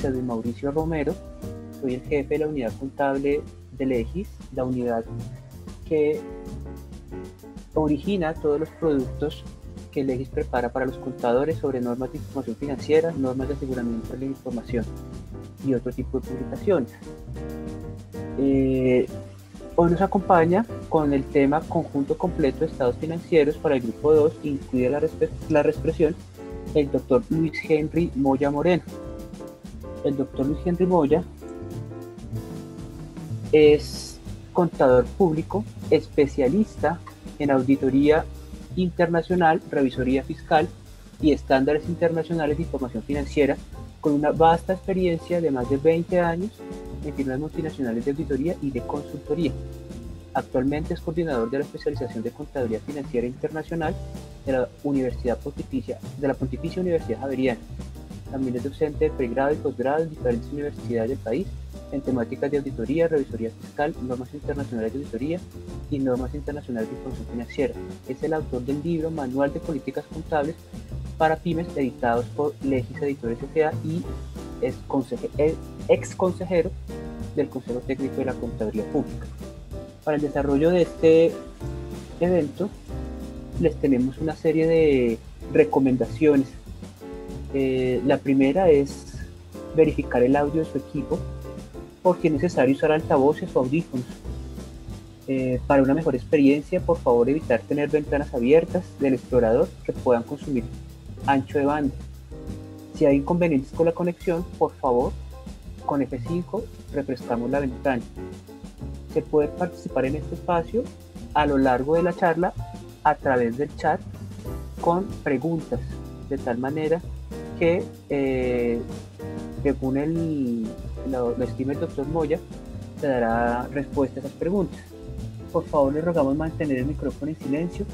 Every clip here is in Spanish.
es Edwin Mauricio Romero, soy el jefe de la unidad contable de Legis, la unidad que origina todos los productos que Legis prepara para los contadores sobre normas de información financiera, normas de aseguramiento de la información y otro tipo de publicaciones. Hoy nos acompaña con el tema Conjunto completo de estados financieros para el grupo 2, incluye la expresión, el doctor Luis Henry Moya Moreno. El doctor Luis Henry Moya es contador público, especialista en auditoría internacional, revisoría fiscal y estándares internacionales de información financiera, con una vasta experiencia de más de 20 años en firmas multinacionales de auditoría y de consultoría. Actualmente es coordinador de la especialización de Contaduría Financiera Internacional de la Pontificia Universidad Javeriana. También es docente de pregrado y posgrado en diferentes universidades del país en temáticas de auditoría, revisoría fiscal, normas internacionales de auditoría y normas internacionales de información financiera. Es el autor del libro Manual de Políticas Contables para Pymes, editados por Legis Editores S.A. y es ex consejero del Consejo Técnico de la Contaduría Pública. Para el desarrollo de este evento les tenemos una serie de recomendaciones. La primera es verificar el audio de su equipo, porque es necesario usar altavoces o audífonos. Para una mejor experiencia, por favor evitar tener ventanas abiertas del explorador que puedan consumir ancho de banda. Si hay inconvenientes con la conexión, por favor, con F5 refrescamos la ventana. Se puede participar en este espacio a lo largo de la charla a través del chat con preguntas, de tal manera que según lo estime el doctor Moya, se dará respuesta a esas preguntas. Por favor, les rogamos mantener el micrófono en silencio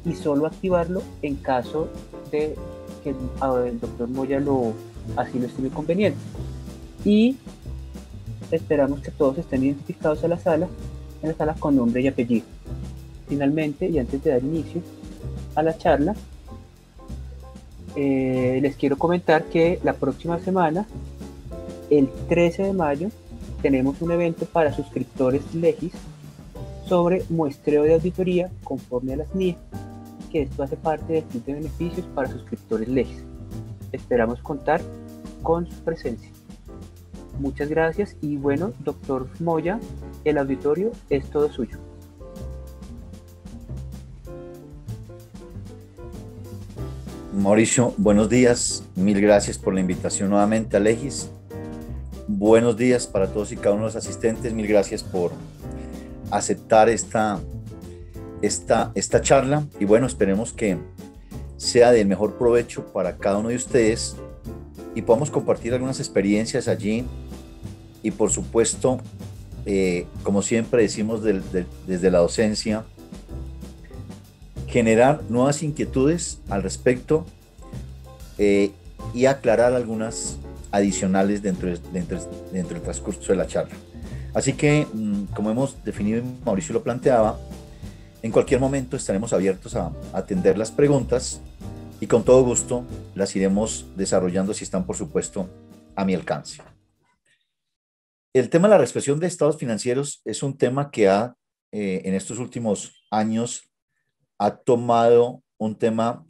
y solo activarlo en caso de que el doctor Moya así lo estime conveniente. Y esperamos que todos estén identificados en la sala con nombre y apellido. Finalmente, y antes de dar inicio a la charla, les quiero comentar que la próxima semana, el 13 de mayo, tenemos un evento para suscriptores Legis sobre muestreo de auditoría conforme a las NIE, que esto hace parte del kit de beneficios para suscriptores Legis. Esperamos contar con su presencia. Muchas gracias y bueno, doctor Moya, el auditorio es todo suyo. Mauricio, buenos días. Mil gracias por la invitación nuevamente a Legis. Buenos días para todos y cada uno de los asistentes. Mil gracias por aceptar esta charla. Y bueno, esperemos que sea del mejor provecho para cada uno de ustedes y podamos compartir algunas experiencias allí. Y por supuesto, como siempre decimos desde la docencia, generar nuevas inquietudes al respecto y aclarar algunas adicionales dentro del transcurso de la charla. Así que, como hemos definido y Mauricio lo planteaba, en cualquier momento estaremos abiertos a atender las preguntas y con todo gusto las iremos desarrollando si están, por supuesto, a mi alcance. El tema de la reexpresión de estados financieros es un tema que en estos últimos años ha tomado un tema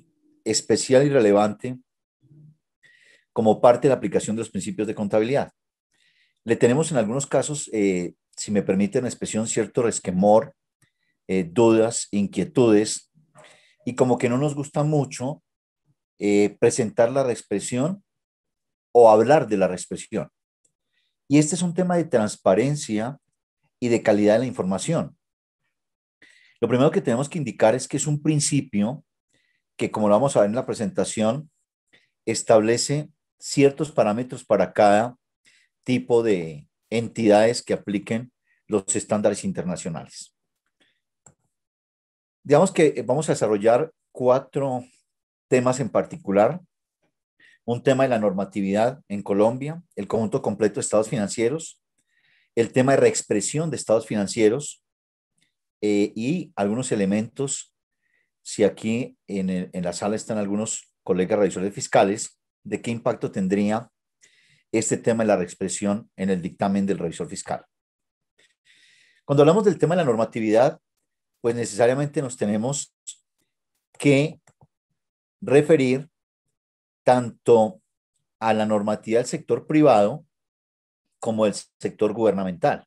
especial y relevante como parte de la aplicación de los principios de contabilidad. Le tenemos en algunos casos, si me permiten la expresión, cierto resquemor, dudas, inquietudes, y como que no nos gusta mucho presentar la reexpresión o hablar de la reexpresión. Y este es un tema de transparencia y de calidad de la información. Lo primero que tenemos que indicar es que es un principio que, como lo vamos a ver en la presentación, establece ciertos parámetros para cada tipo de entidades que apliquen los estándares internacionales. Digamos que vamos a desarrollar 4 temas en particular. Un tema de la normatividad en Colombia, el conjunto completo de estados financieros, el tema de reexpresión de estados financieros y algunos elementos, si aquí en la sala están algunos colegas revisores fiscales, de qué impacto tendría este tema de la reexpresión en el dictamen del revisor fiscal. Cuando hablamos del tema de la normatividad, pues necesariamente nos tenemos que referir tanto a la normatividad del sector privado como del sector gubernamental.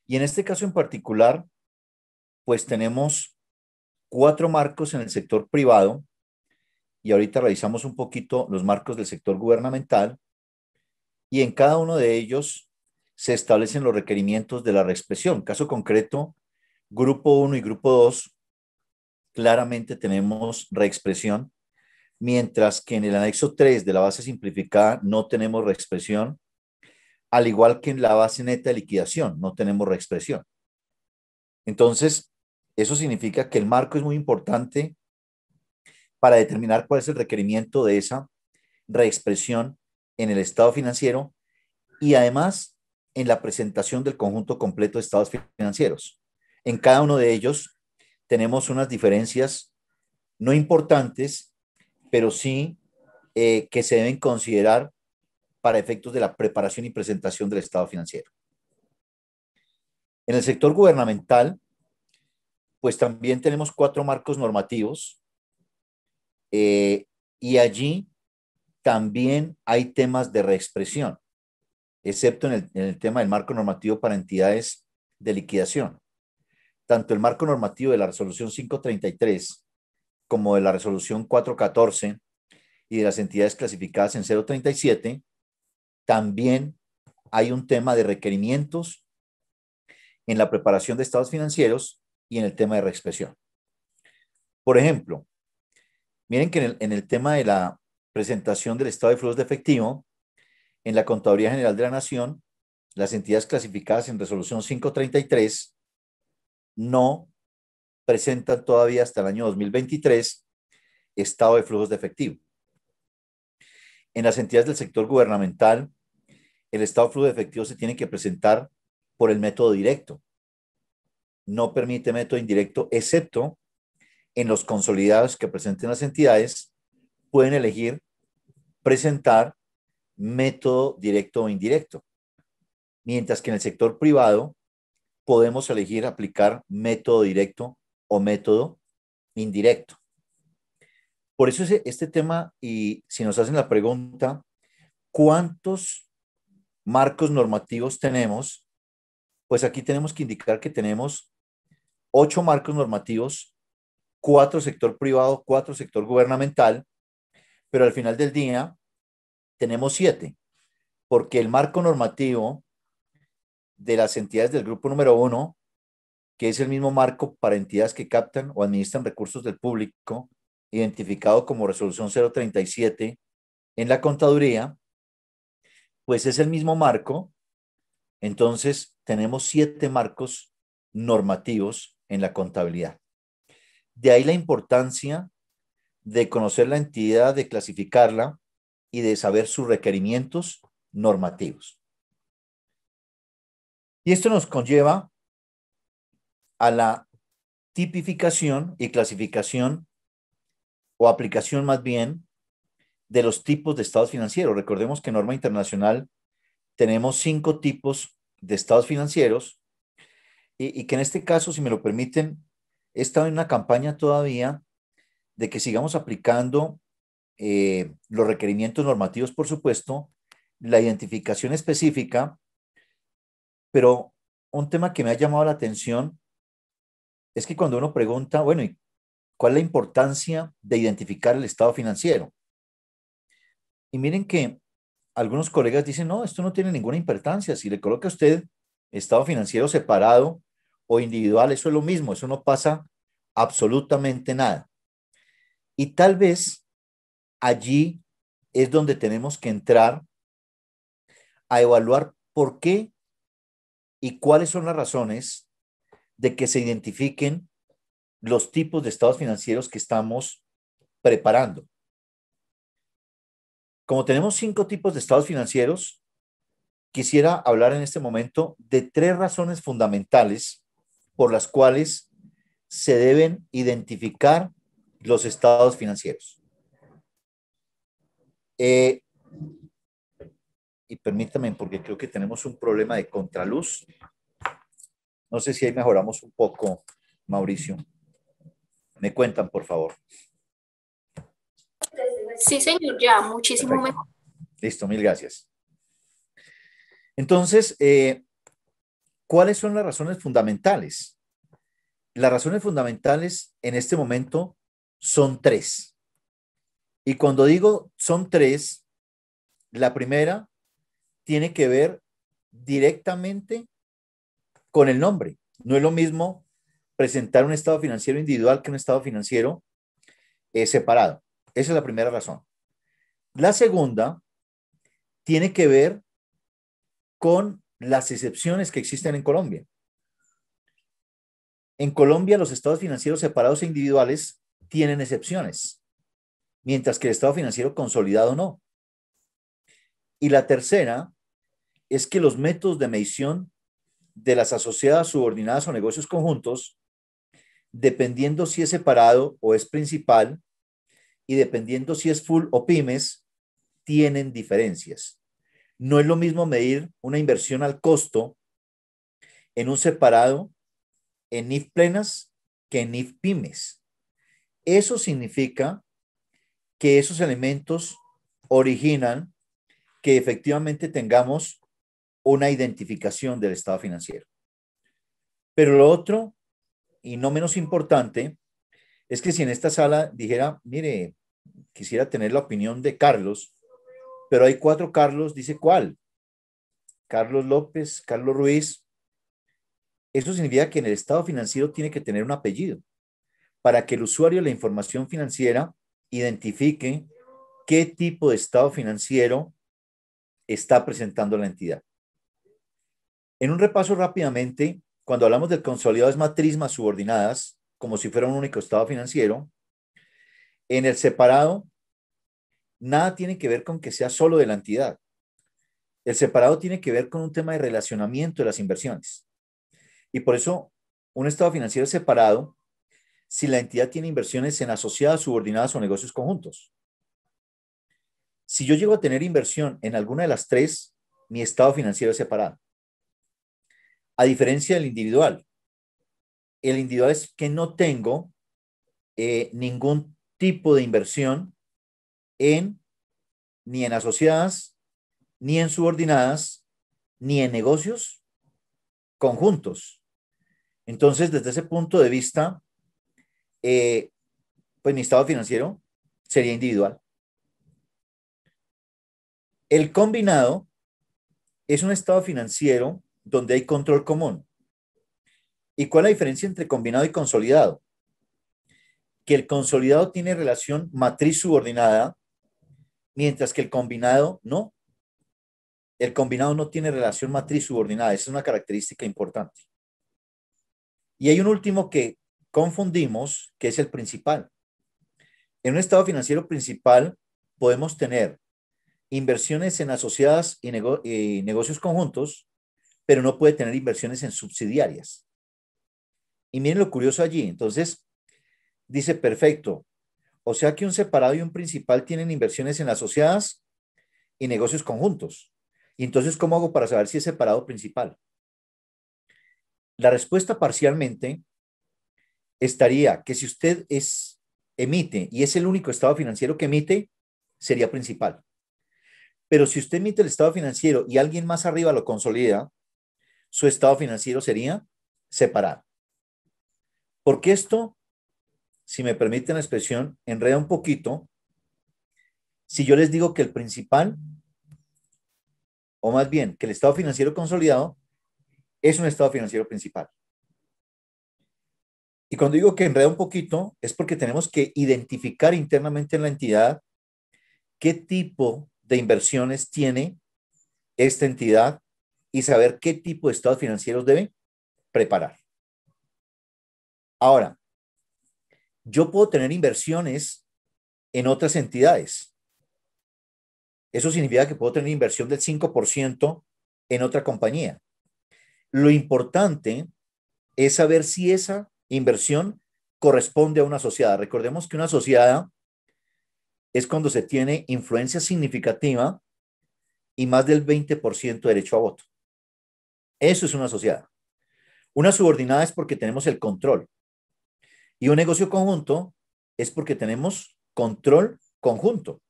Y en este caso en particular, pues tenemos 4 marcos en el sector privado y ahorita revisamos un poquito los marcos del sector gubernamental y en cada uno de ellos se establecen los requerimientos de la reexpresión. Caso concreto, grupo 1 y grupo 2, claramente tenemos reexpresión, mientras que en el anexo 3 de la base simplificada no tenemos reexpresión, al igual que en la base neta de liquidación no tenemos reexpresión. Entonces, eso significa que el marco es muy importante para determinar cuál es el requerimiento de esa reexpresión en el estado financiero y además en la presentación del conjunto completo de estados financieros. En cada uno de ellos tenemos unas diferencias no importantes, pero sí que se deben considerar para efectos de la preparación y presentación del estado financiero. En el sector gubernamental, pues también tenemos 4 marcos normativos y allí también hay temas de reexpresión, excepto en el tema del marco normativo para entidades de liquidación. Tanto el marco normativo de la resolución 533 como de la resolución 414 y de las entidades clasificadas en 037, también hay un tema de requerimientos en la preparación de estados financieros y en el tema de reexpresión. Por ejemplo, miren que en el tema de la presentación del estado de flujos de efectivo, en la Contaduría General de la Nación, las entidades clasificadas en resolución 533 no presentan todavía hasta el año 2023 estado de flujos de efectivo. En las entidades del sector gubernamental, el estado de flujo de efectivo se tiene que presentar por el método directo. No permite método indirecto, excepto en los consolidados que presenten las entidades, pueden elegir presentar método directo o indirecto. Mientras que en el sector privado podemos elegir aplicar método directo o método indirecto. Por eso este tema, y si nos hacen la pregunta, ¿cuántos marcos normativos tenemos? Pues aquí tenemos que indicar que tenemos 8 marcos normativos, 4 sector privado, 4 sector gubernamental, pero al final del día tenemos 7, porque el marco normativo de las entidades del grupo número 1, que es el mismo marco para entidades que captan o administran recursos del público, identificado como resolución 037 en la contaduría, pues es el mismo marco. Entonces tenemos 7 marcos normativos en la contabilidad. De ahí la importancia de conocer la entidad, de clasificarla y de saber sus requerimientos normativos. Y esto nos conlleva a la tipificación y clasificación o aplicación más bien de los tipos de estados financieros. Recordemos que en norma internacional tenemos 5 tipos de estados financieros y que en este caso, si me lo permiten, he estado en una campaña todavía de que sigamos aplicando los requerimientos normativos, por supuesto, la identificación específica, pero un tema que me ha llamado la atención es que cuando uno pregunta, bueno, ¿y cuál es la importancia de identificar el estado financiero? Y miren que algunos colegas dicen, no, esto no tiene ninguna importancia. Si le coloca a usted estado financiero separado o individual, eso es lo mismo, eso no pasa absolutamente nada. Y tal vez allí es donde tenemos que entrar a evaluar por qué y cuáles son las razones de que se identifiquen los tipos de estados financieros que estamos preparando. Como tenemos 5 tipos de estados financieros, quisiera hablar en este momento de 3 razones fundamentales por las cuales se deben identificar los estados financieros. y permítame porque creo que tenemos un problema de contraluz. No sé si ahí mejoramos un poco, Mauricio. Me cuentan, por favor. Sí, señor, ya, muchísimo Perfecto. mejor. Listo, mil gracias. Entonces, ¿cuáles son las razones fundamentales? Las razones fundamentales en este momento son tres. Y cuando digo son tres, la primera tiene que ver directamente con el nombre. No es lo mismo presentar un estado financiero individual que un estado financiero separado. Esa es la primera razón. La segunda tiene que ver con las excepciones que existen en Colombia. En Colombia, los estados financieros separados e individuales tienen excepciones, mientras que el estado financiero consolidado no. Y la tercera es que los métodos de medición de las asociadas, subordinadas o negocios conjuntos, dependiendo si es separado o es principal y dependiendo si es full o pymes, tienen diferencias. No es lo mismo medir una inversión al costo en un separado en NIF plenas que en NIF pymes. Eso significa que esos elementos originan que efectivamente tengamos una identificación del estado financiero. Pero lo otro, y no menos importante, es que si en esta sala dijera, mire, quisiera tener la opinión de Carlos, pero hay 4 Carlos, dice ¿cuál? Carlos López, Carlos Ruiz. Eso significa que en el estado financiero tiene que tener un apellido para que el usuario de la información financiera identifique qué tipo de estado financiero está presentando la entidad. En un repaso rápidamente, cuando hablamos del consolidado es matriz más subordinadas, como si fuera un único estado financiero. En el separado, nada tiene que ver con que sea solo de la entidad. El separado tiene que ver con un tema de relacionamiento de las inversiones. Y por eso, un estado financiero es separado si la entidad tiene inversiones en asociadas, subordinadas o negocios conjuntos. Si yo llego a tener inversión en alguna de las tres, mi estado financiero es separado. A diferencia del individual. El individual es que no tengo ningún tipo de inversión ni en asociadas, ni en subordinadas, ni en negocios conjuntos. Entonces, desde ese punto de vista, pues mi estado financiero sería individual. El combinado es un estado financiero donde hay control común. ¿Y cuál es la diferencia entre combinado y consolidado? Que el consolidado tiene relación matriz subordinada, mientras que el combinado no. El combinado no tiene relación matriz subordinada. Esa es una característica importante. Y hay un último que confundimos, que es el principal. En un estado financiero principal podemos tener inversiones en asociadas y negocios conjuntos, pero no puede tener inversiones en subsidiarias. Y miren lo curioso allí. Entonces, dice, perfecto. O sea que un separado y un principal tienen inversiones en asociadas y negocios conjuntos. Y entonces, ¿cómo hago para saber si es separado o principal? La respuesta parcialmente estaría que si usted emite y es el único estado financiero que emite, sería principal. Pero si usted emite el estado financiero y alguien más arriba lo consolida, su estado financiero sería separado. Porque esto, si me permiten la expresión, enreda un poquito. Si yo les digo que el principal, o más bien que el estado financiero consolidado, es un estado financiero principal. Y cuando digo que enreda un poquito, es porque tenemos que identificar internamente en la entidad qué tipo de inversiones tiene esta entidad y saber qué tipo de estados financieros debe preparar. Ahora, yo puedo tener inversiones en otras entidades. Eso significa que puedo tener inversión del 5% en otra compañía. Lo importante es saber si esa inversión corresponde a una asociada. Recordemos que una asociada es cuando se tiene influencia significativa y más del 20% derecho a voto. Eso es una asociada. Una subordinada es porque tenemos el control. Y un negocio conjunto es porque tenemos control conjunto.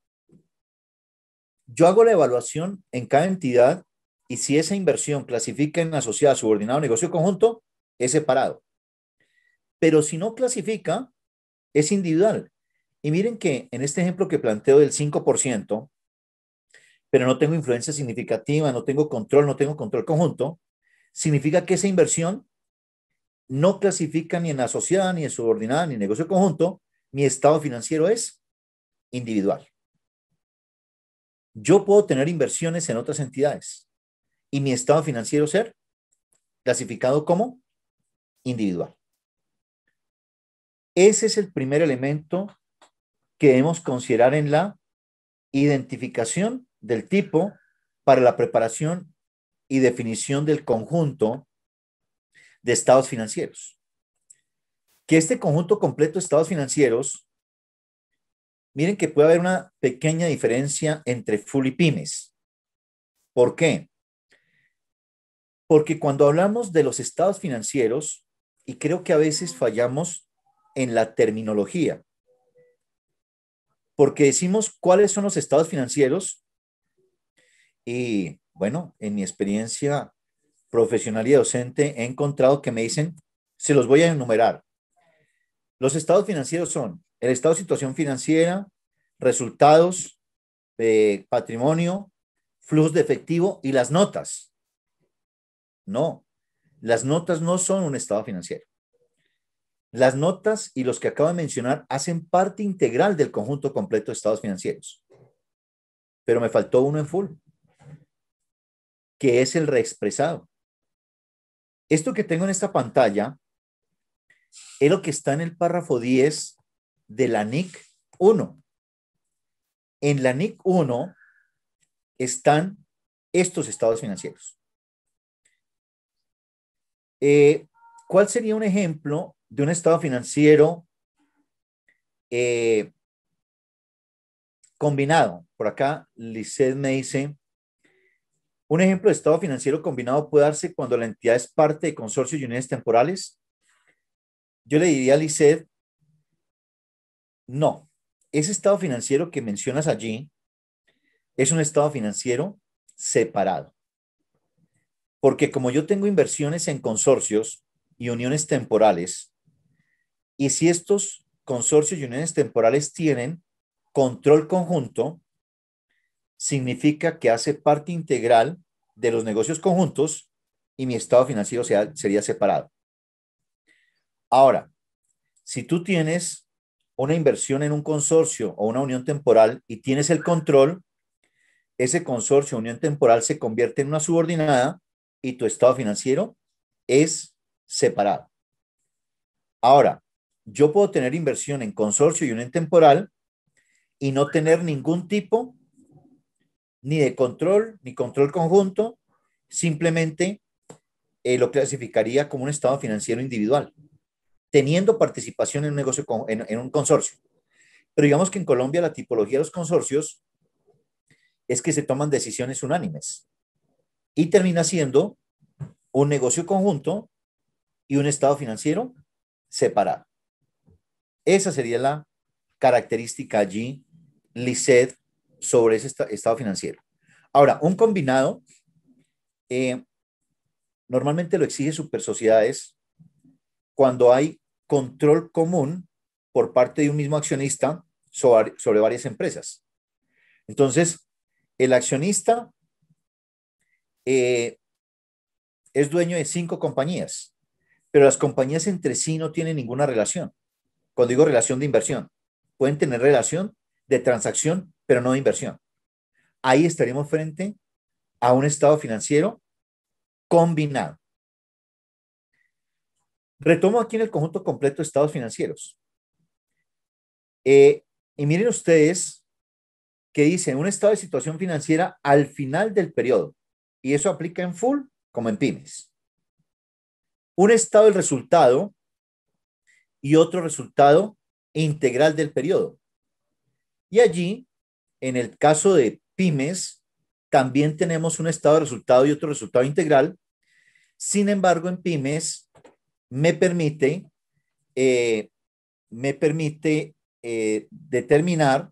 Yo hago la evaluación en cada entidad y si esa inversión clasifica en asociada, subordinada o negocio conjunto, es separado. Pero si no clasifica, es individual. Y miren que en este ejemplo que planteo del 5%, pero no tengo influencia significativa, no tengo control conjunto, significa que esa inversión no clasifica ni en asociada, ni en subordinada, ni en negocio conjunto. Mi estado financiero es individual. Yo puedo tener inversiones en otras entidades y mi estado financiero ser clasificado como individual. Ese es el primer elemento que debemos considerar en la identificación del tipo para la preparación y definición del conjunto de estados financieros. Que este conjunto completo de estados financieros, miren que puede haber una pequeña diferencia entre full y pymes. ¿Por qué? Porque cuando hablamos de los estados financieros, y creo que a veces fallamos en la terminología, porque decimos cuáles son los estados financieros y bueno, en mi experiencia profesional y docente he encontrado que me dicen, se los voy a enumerar. Los estados financieros son el estado de situación financiera, resultados, patrimonio, flujos de efectivo y las notas. No, las notas no son un estado financiero. Las notas y los que acabo de mencionar hacen parte integral del conjunto completo de estados financieros. Pero me faltó uno en full, que es el reexpresado. Esto que tengo en esta pantalla es lo que está en el párrafo 10 de la NIC 1. En la NIC 1 están estos estados financieros. ¿Cuál sería un ejemplo de un estado financiero combinado? Por acá, Lisset me dice, un ejemplo de estado financiero combinado puede darse cuando la entidad es parte de consorcios y unidades temporales. Yo le diría a Lisset, no, ese estado financiero que mencionas allí es un estado financiero separado. Porque como yo tengo inversiones en consorcios y uniones temporales, y si estos consorcios y uniones temporales tienen control conjunto, significa que hace parte integral de los negocios conjuntos y mi estado financiero sería separado. Ahora, si tú tienes una inversión en un consorcio o una unión temporal y tienes el control, ese consorcio o unión temporal se convierte en una subordinada y tu estado financiero es separado. Ahora, yo puedo tener inversión en consorcio y unión temporal y no tener ningún tipo ni de control, ni control conjunto, simplemente lo clasificaría como un estado financiero individual, teniendo participación en un negocio, en un consorcio. Pero digamos que en Colombia la tipología de los consorcios es que se toman decisiones unánimes y termina siendo un negocio conjunto y un estado financiero separado. Esa sería la característica allí, Lisset, sobre ese estado financiero. Ahora, un combinado normalmente lo exige super sociedades cuando hay control común por parte de un mismo accionista sobre varias empresas. Entonces, el accionista es dueño de 5 compañías, pero las compañías entre sí no tienen ninguna relación. Cuando digo relación de inversión, pueden tener relación de transacción, pero no de inversión. Ahí estaríamos frente a un estado financiero combinado. Retomo aquí en el conjunto completo de estados financieros. Y miren ustedes que dice un estado de situación financiera al final del periodo. Y eso aplica en full como en pymes. Un estado del resultado y otro resultado integral del periodo. Y allí, en el caso de pymes, también tenemos un estado de resultado y otro resultado integral. Sin embargo, en pymes me permite, eh, determinar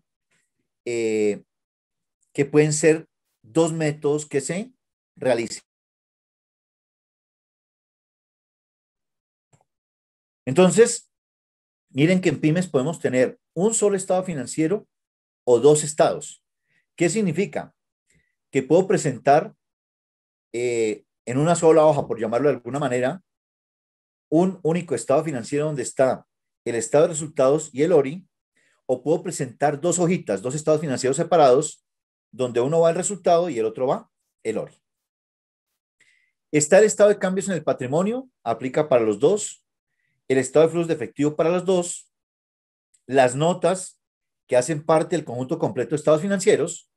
que pueden ser dos métodos que se realicen. Entonces, miren que en pymes podemos tener un solo estado financiero o dos estados. ¿Qué significa? Que puedo presentar en una sola hoja, por llamarlo de alguna manera, un único estado financiero donde está el estado de resultados y el ORI, o puedo presentar dos hojitas, dos estados financieros separados, donde uno va el resultado y el otro va el ORI. Está el estado de cambios en el patrimonio, aplica para los dos, el estado de flujos de efectivo para los dos, las notas que hacen parte del conjunto completo de estados financieros.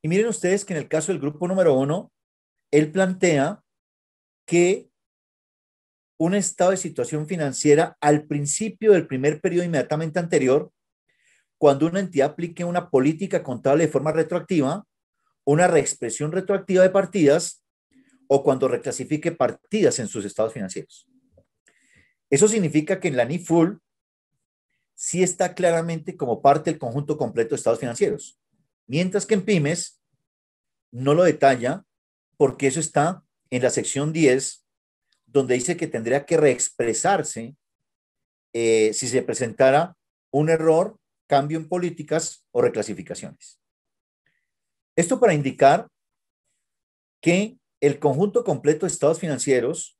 Y miren ustedes que en el caso del grupo número 1, él plantea que un estado de situación financiera al principio del primer periodo inmediatamente anterior, cuando una entidad aplique una política contable de forma retroactiva, una reexpresión retroactiva de partidas o cuando reclasifique partidas en sus estados financieros. Eso significa que en la NIFUL sí está claramente como parte del conjunto completo de estados financieros, mientras que en pymes no lo detalla porque eso está en la sección 10, donde dice que tendría que reexpresarse si se presentara un error, cambio en políticas o reclasificaciones. Esto para indicar que el conjunto completo de estados financieros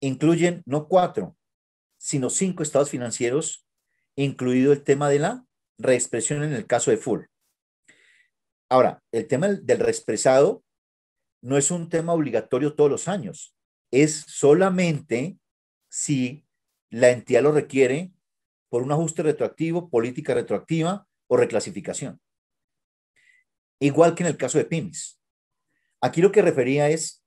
incluyen no 4, sino 5 estados financieros, incluido el tema de la reexpresión en el caso de full. Ahora, el tema del reexpresado no es un tema obligatorio todos los años, es solamente si la entidad lo requiere por un ajuste retroactivo, política retroactiva o reclasificación. Igual que en el caso de pymes. Aquí lo que refería es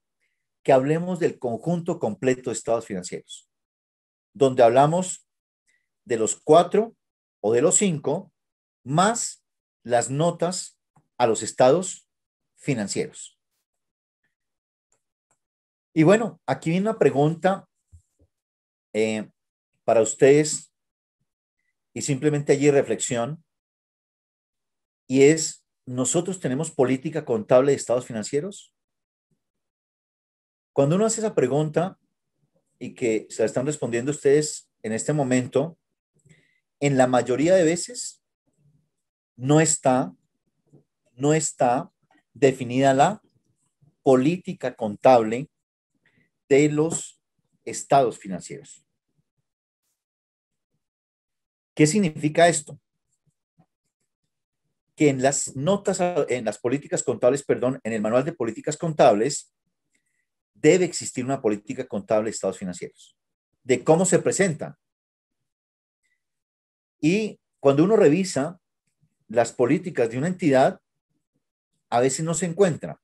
que hablemos del conjunto completo de estados financieros, donde hablamos de los 4 o de los 5, más las notas a los estados financieros. Y bueno, aquí viene una pregunta para ustedes y simplemente allí reflexión, y es, ¿nosotros tenemos política contable de estados financieros? Cuando uno hace esa pregunta y que se la están respondiendo ustedes en este momento, en la mayoría de veces no está definida la política contable de los estados financieros. ¿Qué significa esto? Que en las notas, en las políticas contables, perdón, en el manual de políticas contables, debe existir una política contable de estados financieros, de cómo se presenta. Y cuando uno revisa las políticas de una entidad, a veces no se encuentra.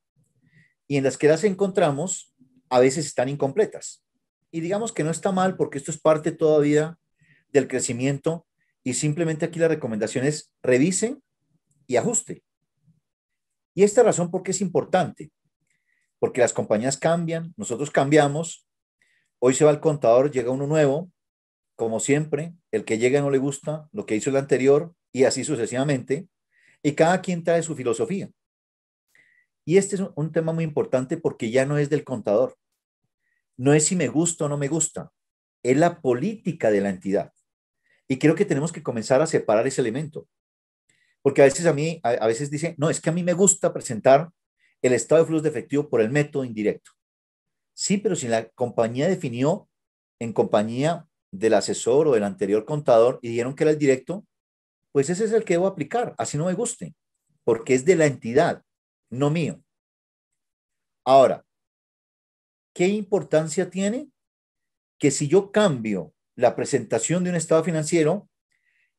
Y en las que las encontramos, a veces están incompletas. Y digamos que no está mal porque esto es parte todavía del crecimiento y simplemente aquí la recomendación es revise y ajuste. Y esta razón porque es importante, porque las compañías cambian, nosotros cambiamos, hoy se va el contador, llega uno nuevo, como siempre, el que llega no le gusta lo que hizo el anterior y así sucesivamente, y cada quien trae su filosofía. Y este es un tema muy importante porque ya no es del contador, no es si me gusta o no me gusta, es la política de la entidad. Y creo que tenemos que comenzar a separar ese elemento. Porque a veces a veces dice, no, es que a mí me gusta presentar el estado de flujos de efectivo por el método indirecto. Sí, pero si la compañía definió en compañía del asesor o del anterior contador y dijeron que era el directo, pues ese es el que debo aplicar, así no me guste, porque es de la entidad, no mío. Ahora, ¿qué importancia tiene? Que si yo cambio la presentación de un estado financiero,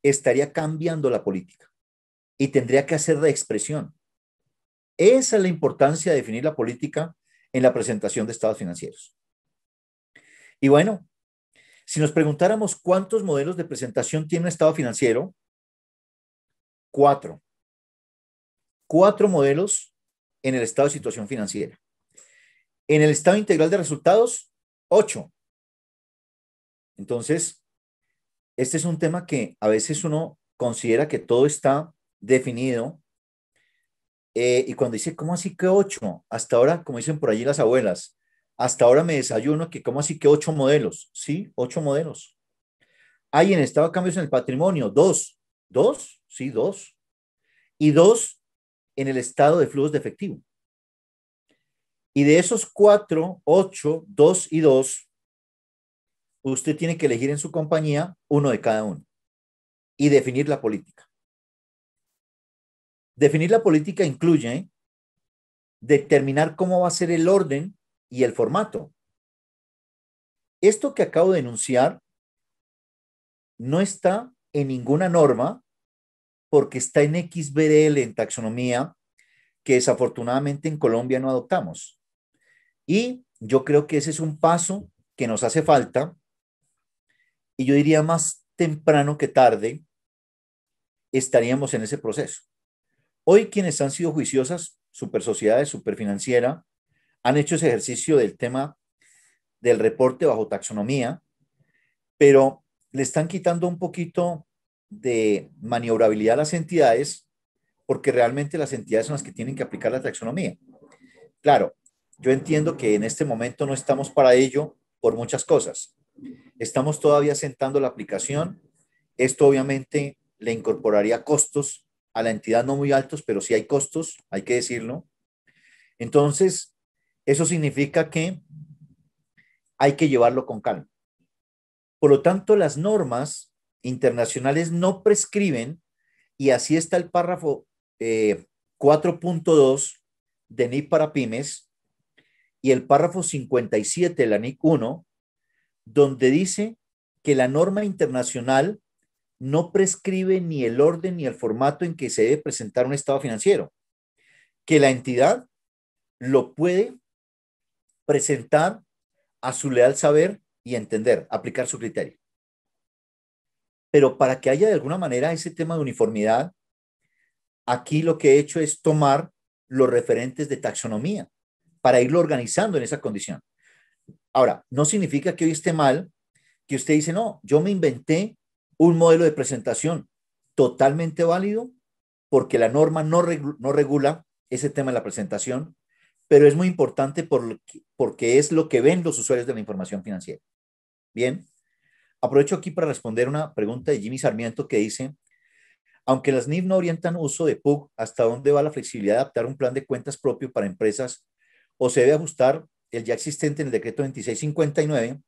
estaría cambiando la política y tendría que hacer reexpresión. Esa es la importancia de definir la política en la presentación de estados financieros. Y bueno, si nos preguntáramos cuántos modelos de presentación tiene un estado financiero, 4. 4 modelos en el estado de situación financiera. En el estado integral de resultados, 8. Entonces, este es un tema que a veces uno considera que todo está definido y cuando dice, ¿cómo así que 8? Hasta ahora, como dicen por allí las abuelas, hasta ahora me desayuno que ¿cómo así que 8 modelos? Sí, 8 modelos. Hay en estado de cambios en el patrimonio, 2. ¿2? Sí, 2. Y 2 en el estado de flujos de efectivo. Y de esos 4, 8, 2 y 2, usted tiene que elegir en su compañía uno de cada uno y definir la política. Definir la política incluye determinar cómo va a ser el orden y el formato. Esto que acabo de enunciar no está en ninguna norma porque está en XBRL, en taxonomía, que desafortunadamente en Colombia no adoptamos. Y yo creo que ese es un paso que nos hace falta y yo diría más temprano que tarde estaríamos en ese proceso. Hoy quienes han sido juiciosas, super sociedades, superfinanciera, han hecho ese ejercicio del tema del reporte bajo taxonomía, pero le están quitando un poquito de maniobrabilidad a las entidades porque realmente las entidades son las que tienen que aplicar la taxonomía. Claro, yo entiendo que en este momento no estamos para ello por muchas cosas. Estamos todavía sentando la aplicación. Esto obviamente le incorporaría costos a la entidad, no muy altos, pero sí hay costos, hay que decirlo. Entonces, eso significa que hay que llevarlo con calma. Por lo tanto, las normas internacionales no prescriben, y así está el párrafo 4.2 de NIC para pymes y el párrafo 57 de la NIC 1, donde dice que la norma internacional no prescribe ni el orden ni el formato en que se debe presentar un estado financiero, que la entidad lo puede presentar a su leal saber y entender, aplicar su criterio. Pero para que haya de alguna manera ese tema de uniformidad, aquí lo que he hecho es tomar los referentes de taxonomía para irlo organizando en esa condición. Ahora, no significa que hoy esté mal que usted dice, no, yo me inventé un modelo de presentación totalmente válido porque la norma no regula ese tema de la presentación, pero es muy importante porque es lo que ven los usuarios de la información financiera. Bien, aprovecho aquí para responder una pregunta de Jimmy Sarmiento que dice, aunque las NIF no orientan uso de PUC, ¿hasta dónde va la flexibilidad de adaptar un plan de cuentas propio para empresas o se debe ajustar el ya existente en el decreto 2659?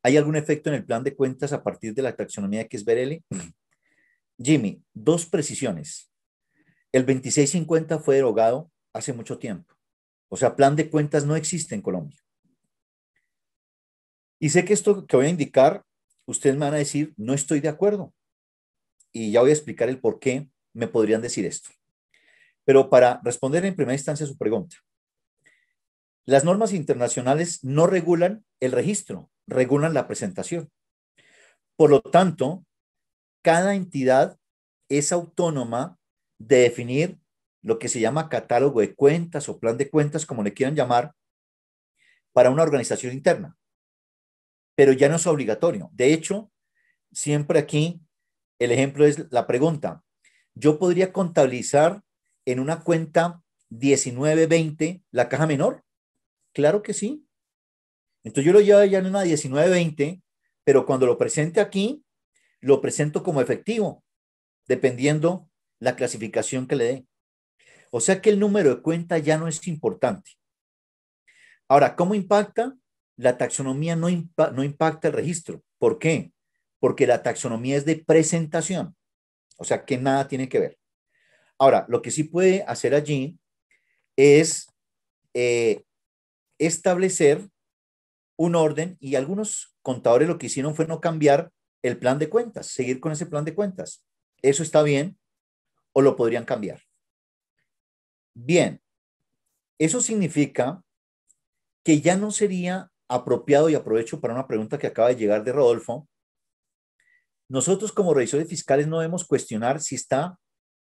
¿Hay algún efecto en el plan de cuentas a partir de la taxonomía de XBRL? Jimmy, dos precisiones. El 2650 fue derogado hace mucho tiempo. O sea, plan de cuentas no existe en Colombia. Y sé que esto que voy a indicar, ustedes me van a decir, no estoy de acuerdo. Y ya voy a explicar el por qué me podrían decir esto. Pero para responder en primera instancia a su pregunta, las normas internacionales no regulan el registro, regulan la presentación. Por lo tanto, cada entidad es autónoma de definir lo que se llama catálogo de cuentas o plan de cuentas, como le quieran llamar, para una organización interna. Pero ya no es obligatorio. De hecho, siempre aquí el ejemplo es la pregunta. ¿Yo podría contabilizar en una cuenta 1920 la caja menor? Claro que sí. Entonces yo lo llevo ya en una 1920, pero cuando lo presente aquí, lo presento como efectivo, dependiendo la clasificación que le dé. O sea que el número de cuenta ya no es importante. Ahora, ¿cómo impacta? La taxonomía no impacta el registro. ¿Por qué? Porque la taxonomía es de presentación. O sea que nada tiene que ver. Ahora, lo que sí puede hacer allí es establecer un orden y algunos contadores lo que hicieron fue no cambiar el plan de cuentas, seguir con ese plan de cuentas. ¿Eso está bien o lo podrían cambiar? Bien, eso significa que ya no sería apropiado, y aprovecho para una pregunta que acaba de llegar de Rodolfo, nosotros como revisores fiscales no debemos cuestionar si está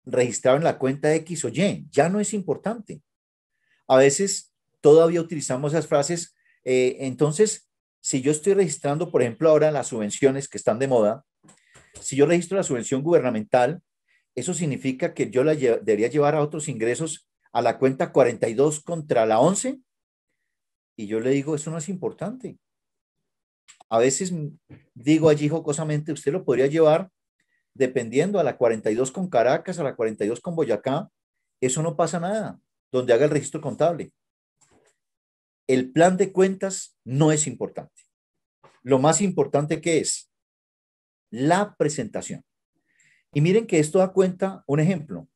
registrado en la cuenta X o Y, ya no es importante. A veces todavía utilizamos esas frases. Entonces, si yo estoy registrando, por ejemplo, ahora las subvenciones que están de moda, si yo registro la subvención gubernamental, eso significa que yo debería llevar a otros ingresos a la cuenta 42 contra la 11. Y yo le digo, eso no es importante. A veces digo allí jocosamente, usted lo podría llevar dependiendo a la 42 con Caracas, a la 42 con Boyacá. Eso no pasa nada, donde haga el registro contable. El plan de cuentas no es importante. Lo más importante que es la presentación. Y miren que esto da cuenta, un ejemplo.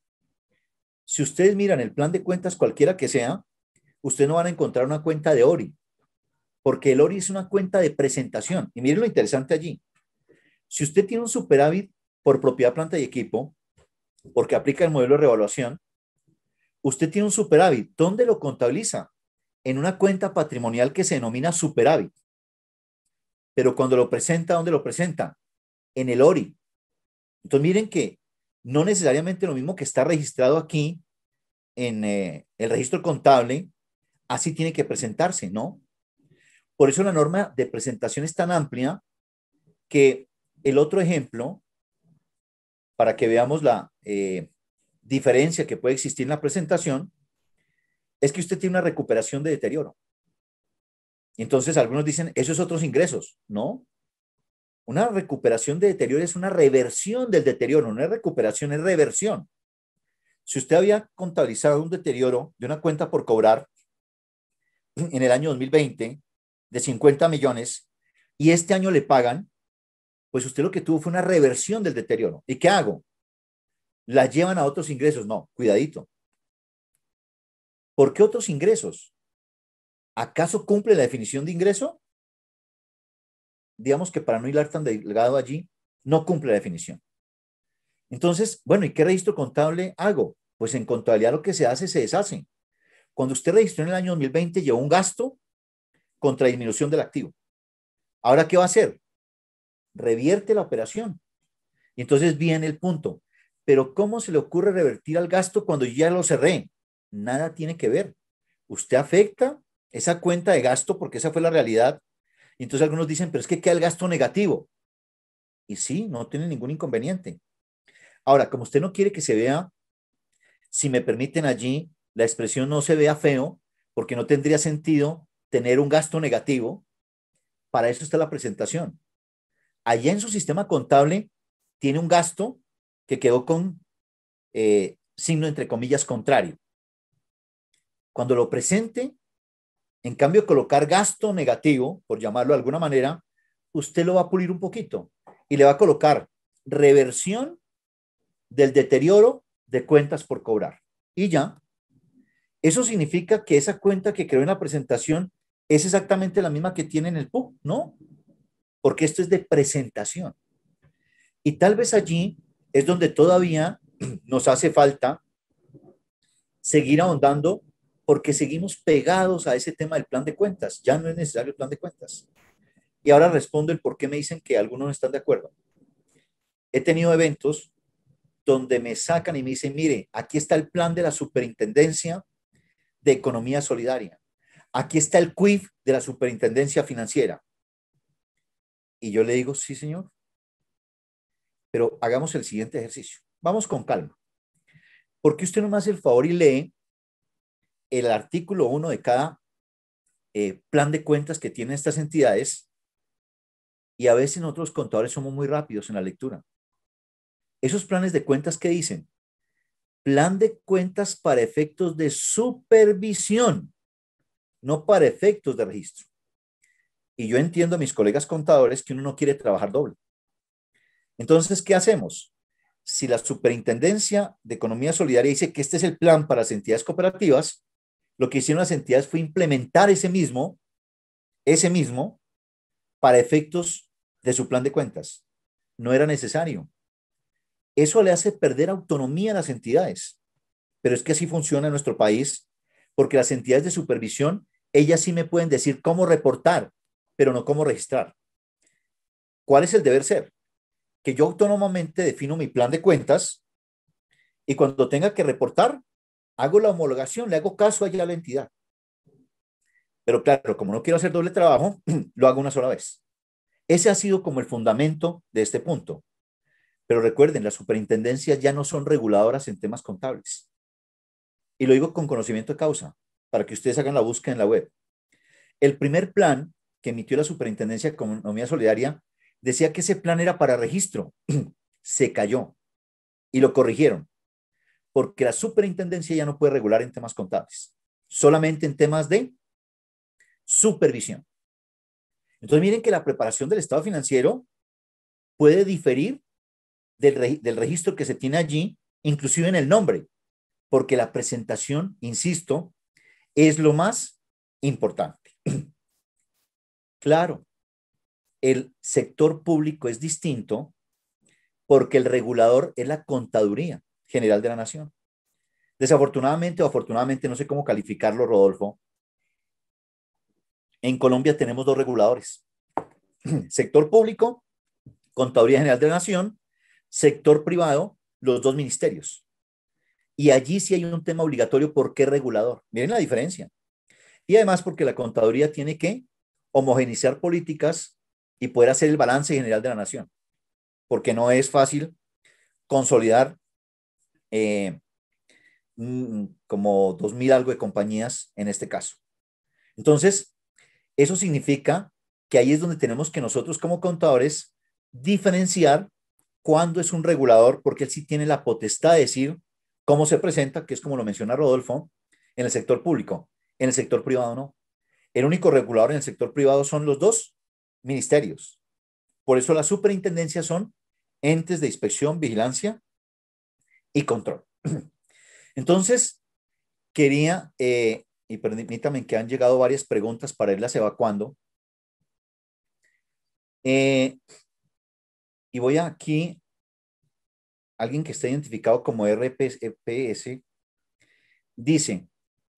Si ustedes miran el plan de cuentas cualquiera que sea, ustedes no van a encontrar una cuenta de ORI, porque el ORI es una cuenta de presentación. Y miren lo interesante allí. Si usted tiene un superávit por propiedad, planta y equipo, porque aplica el modelo de revaluación, usted tiene un superávit. ¿Dónde lo contabiliza? En una cuenta patrimonial que se denomina superávit. Pero cuando lo presenta, ¿dónde lo presenta? En el ORI. Entonces miren que no necesariamente lo mismo que está registrado aquí en el registro contable, así tiene que presentarse, ¿no? Por eso la norma de presentación es tan amplia que el otro ejemplo, para que veamos la diferencia que puede existir en la presentación, es que usted tiene una recuperación de deterioro. Entonces algunos dicen, eso es otros ingresos, ¿no? Una recuperación de deterioro es una reversión del deterioro, no es recuperación, es reversión. Si usted había contabilizado un deterioro de una cuenta por cobrar en el año 2020 de 50 millones y este año le pagan, pues usted lo que tuvo fue una reversión del deterioro. ¿Y qué hago? ¿La llevan a otros ingresos? No, cuidadito. ¿Por qué otros ingresos? ¿Acaso cumple la definición de ingreso? Digamos que para no hilar tan delgado allí, no cumple la definición. Entonces, bueno, ¿y qué registro contable hago? Pues en contabilidad lo que se hace, se deshace. Cuando usted registró en el año 2020, llevó un gasto contra disminución del activo. ¿Ahora qué va a hacer? Revierte la operación. Y entonces viene el punto. Pero ¿cómo se le ocurre revertir al gasto cuando ya lo cerré? Nada tiene que ver. Usted afecta esa cuenta de gasto porque esa fue la realidad. Y entonces algunos dicen, pero es que queda el gasto negativo. Y sí, no tiene ningún inconveniente. Ahora, como usted no quiere que se vea, si me permiten allí, la expresión no se vea feo, porque no tendría sentido tener un gasto negativo, para eso está la presentación. Allá en su sistema contable tiene un gasto que quedó con signo entre comillas contrario. Cuando lo presente, en cambio de colocar gasto negativo, por llamarlo de alguna manera, usted lo va a pulir un poquito y le va a colocar reversión del deterioro de cuentas por cobrar. Y ya, eso significa que esa cuenta que creó en la presentación es exactamente la misma que tiene en el PUC, ¿no? Porque esto es de presentación. Y tal vez allí es donde todavía nos hace falta seguir ahondando porque seguimos pegados a ese tema del plan de cuentas. Ya no es necesario el plan de cuentas. Y ahora respondo el por qué me dicen que algunos no están de acuerdo. He tenido eventos donde me sacan y me dicen, mire, aquí está el plan de la Superintendencia de Economía Solidaria. Aquí está el QUIF de la Superintendencia Financiera. Y yo le digo, sí, señor, pero hagamos el siguiente ejercicio. Vamos con calma. ¿Por qué usted no me hace el favor y lee el artículo 1 de cada plan de cuentas que tienen estas entidades? Y a veces nosotros contadores somos muy rápidos en la lectura. Esos planes de cuentas, ¿qué dicen? Plan de cuentas para efectos de supervisión, no para efectos de registro. Y yo entiendo a mis colegas contadores que uno no quiere trabajar doble. Entonces, ¿qué hacemos? Si la Superintendencia de Economía Solidaria dice que este es el plan para las entidades cooperativas, lo que hicieron las entidades fue implementar ese mismo para efectos de su plan de cuentas. No era necesario. Eso le hace perder autonomía a las entidades. Pero es que así funciona en nuestro país, porque las entidades de supervisión, ellas sí me pueden decir cómo reportar, pero no cómo registrar. ¿Cuál es el deber ser? Que yo autónomamente defino mi plan de cuentas y cuando tenga que reportar, hago la homologación, le hago caso allá a la entidad. Pero claro, como no quiero hacer doble trabajo, lo hago una sola vez. Ese ha sido como el fundamento de este punto. Pero recuerden, las superintendencias ya no son reguladoras en temas contables. Y lo digo con conocimiento de causa, para que ustedes hagan la búsqueda en la web. El primer plan que emitió la Superintendencia de Economía Solidaria decía que ese plan era para registro. Se cayó y lo corrigieron, porque la superintendencia ya no puede regular en temas contables, solamente en temas de supervisión. Entonces miren que la preparación del estado financiero puede diferir del registro que se tiene allí, inclusive en el nombre, porque la presentación, insisto, es lo más importante. Claro, el sector público es distinto porque el regulador es la Contaduría General de la Nación. Desafortunadamente o afortunadamente, no sé cómo calificarlo, Rodolfo, en Colombia tenemos dos reguladores. Sector público, Contaduría General de la Nación, sector privado, los dos ministerios. Y allí sí hay un tema obligatorio. ¿Por qué regulador? Miren la diferencia. Y además porque la Contaduría tiene que homogeneizar políticas y poder hacer el balance general de la nación. Porque no es fácil consolidar como 2.000 algo de compañías en este caso. Entonces, eso significa que ahí es donde tenemos que nosotros como contadores diferenciar cuándo es un regulador, porque él sí tiene la potestad de decir cómo se presenta, que es como lo menciona Rodolfo, en el sector público. En el sector privado no. El único regulador en el sector privado son los dos ministerios. Por eso las superintendencias son entes de inspección, vigilancia y control. Entonces, quería, y permítame que han llegado varias preguntas para irlas evacuando. Y voy aquí, alguien que está identificado como RPS, dice,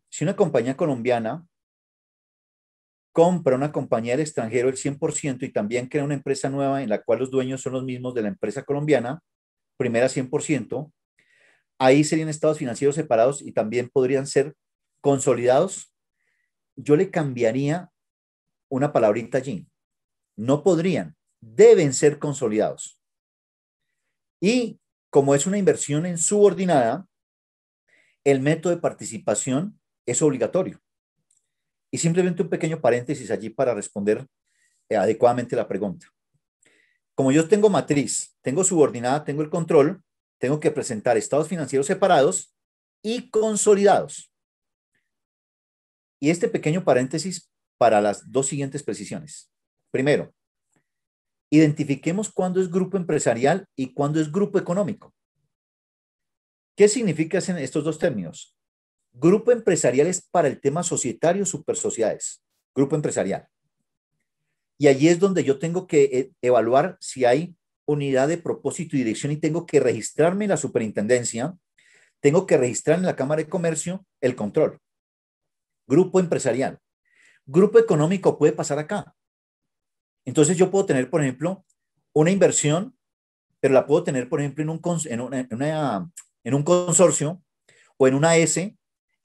si una compañía colombiana compra una compañía del extranjero el 100% y también crea una empresa nueva en la cual los dueños son los mismos de la empresa colombiana, primera 100%, ahí serían estados financieros separados y también podrían ser consolidados. Yo le cambiaría una palabrita allí. No podrían, deben ser consolidados. Y como es una inversión en subordinada, el método de participación es obligatorio. Y simplemente un pequeño paréntesis allí para responder adecuadamente la pregunta. Como yo tengo matriz, tengo subordinada, tengo el control, tengo que presentar estados financieros separados y consolidados. Y este pequeño paréntesis para las dos siguientes precisiones. Primero, identifiquemos cuándo es grupo empresarial y cuándo es grupo económico. ¿Qué significan estos dos términos? Grupo empresarial es para el tema societario, supersociedades. Grupo empresarial. Y allí es donde yo tengo que evaluar si hay unidad de propósito y dirección y tengo que registrarme en la superintendencia, tengo que registrar en la Cámara de Comercio el control. Grupo empresarial. Grupo económico puede pasar acá. Entonces yo puedo tener, por ejemplo, una inversión, pero la puedo tener, por ejemplo, en un consorcio o en una S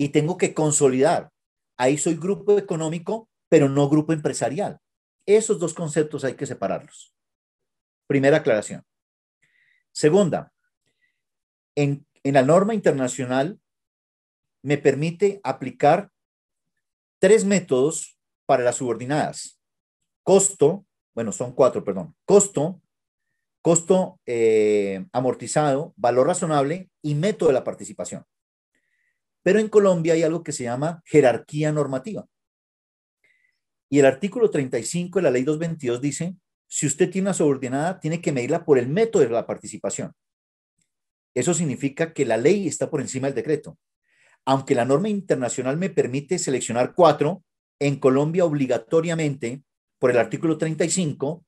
y tengo que consolidar. Ahí soy grupo económico, pero no grupo empresarial. Esos dos conceptos hay que separarlos. Primera aclaración. Segunda, en la norma internacional me permite aplicar 3 métodos para las subordinadas. Costo, bueno, son 4, perdón. Costo amortizado, valor razonable y método de la participación. Pero en Colombia hay algo que se llama jerarquía normativa. Y el artículo 35 de la ley 222 dice, si usted tiene una subordinada, tiene que medirla por el método de la participación. Eso significa que la ley está por encima del decreto. Aunque la norma internacional me permite seleccionar 4, en Colombia obligatoriamente, por el artículo 35,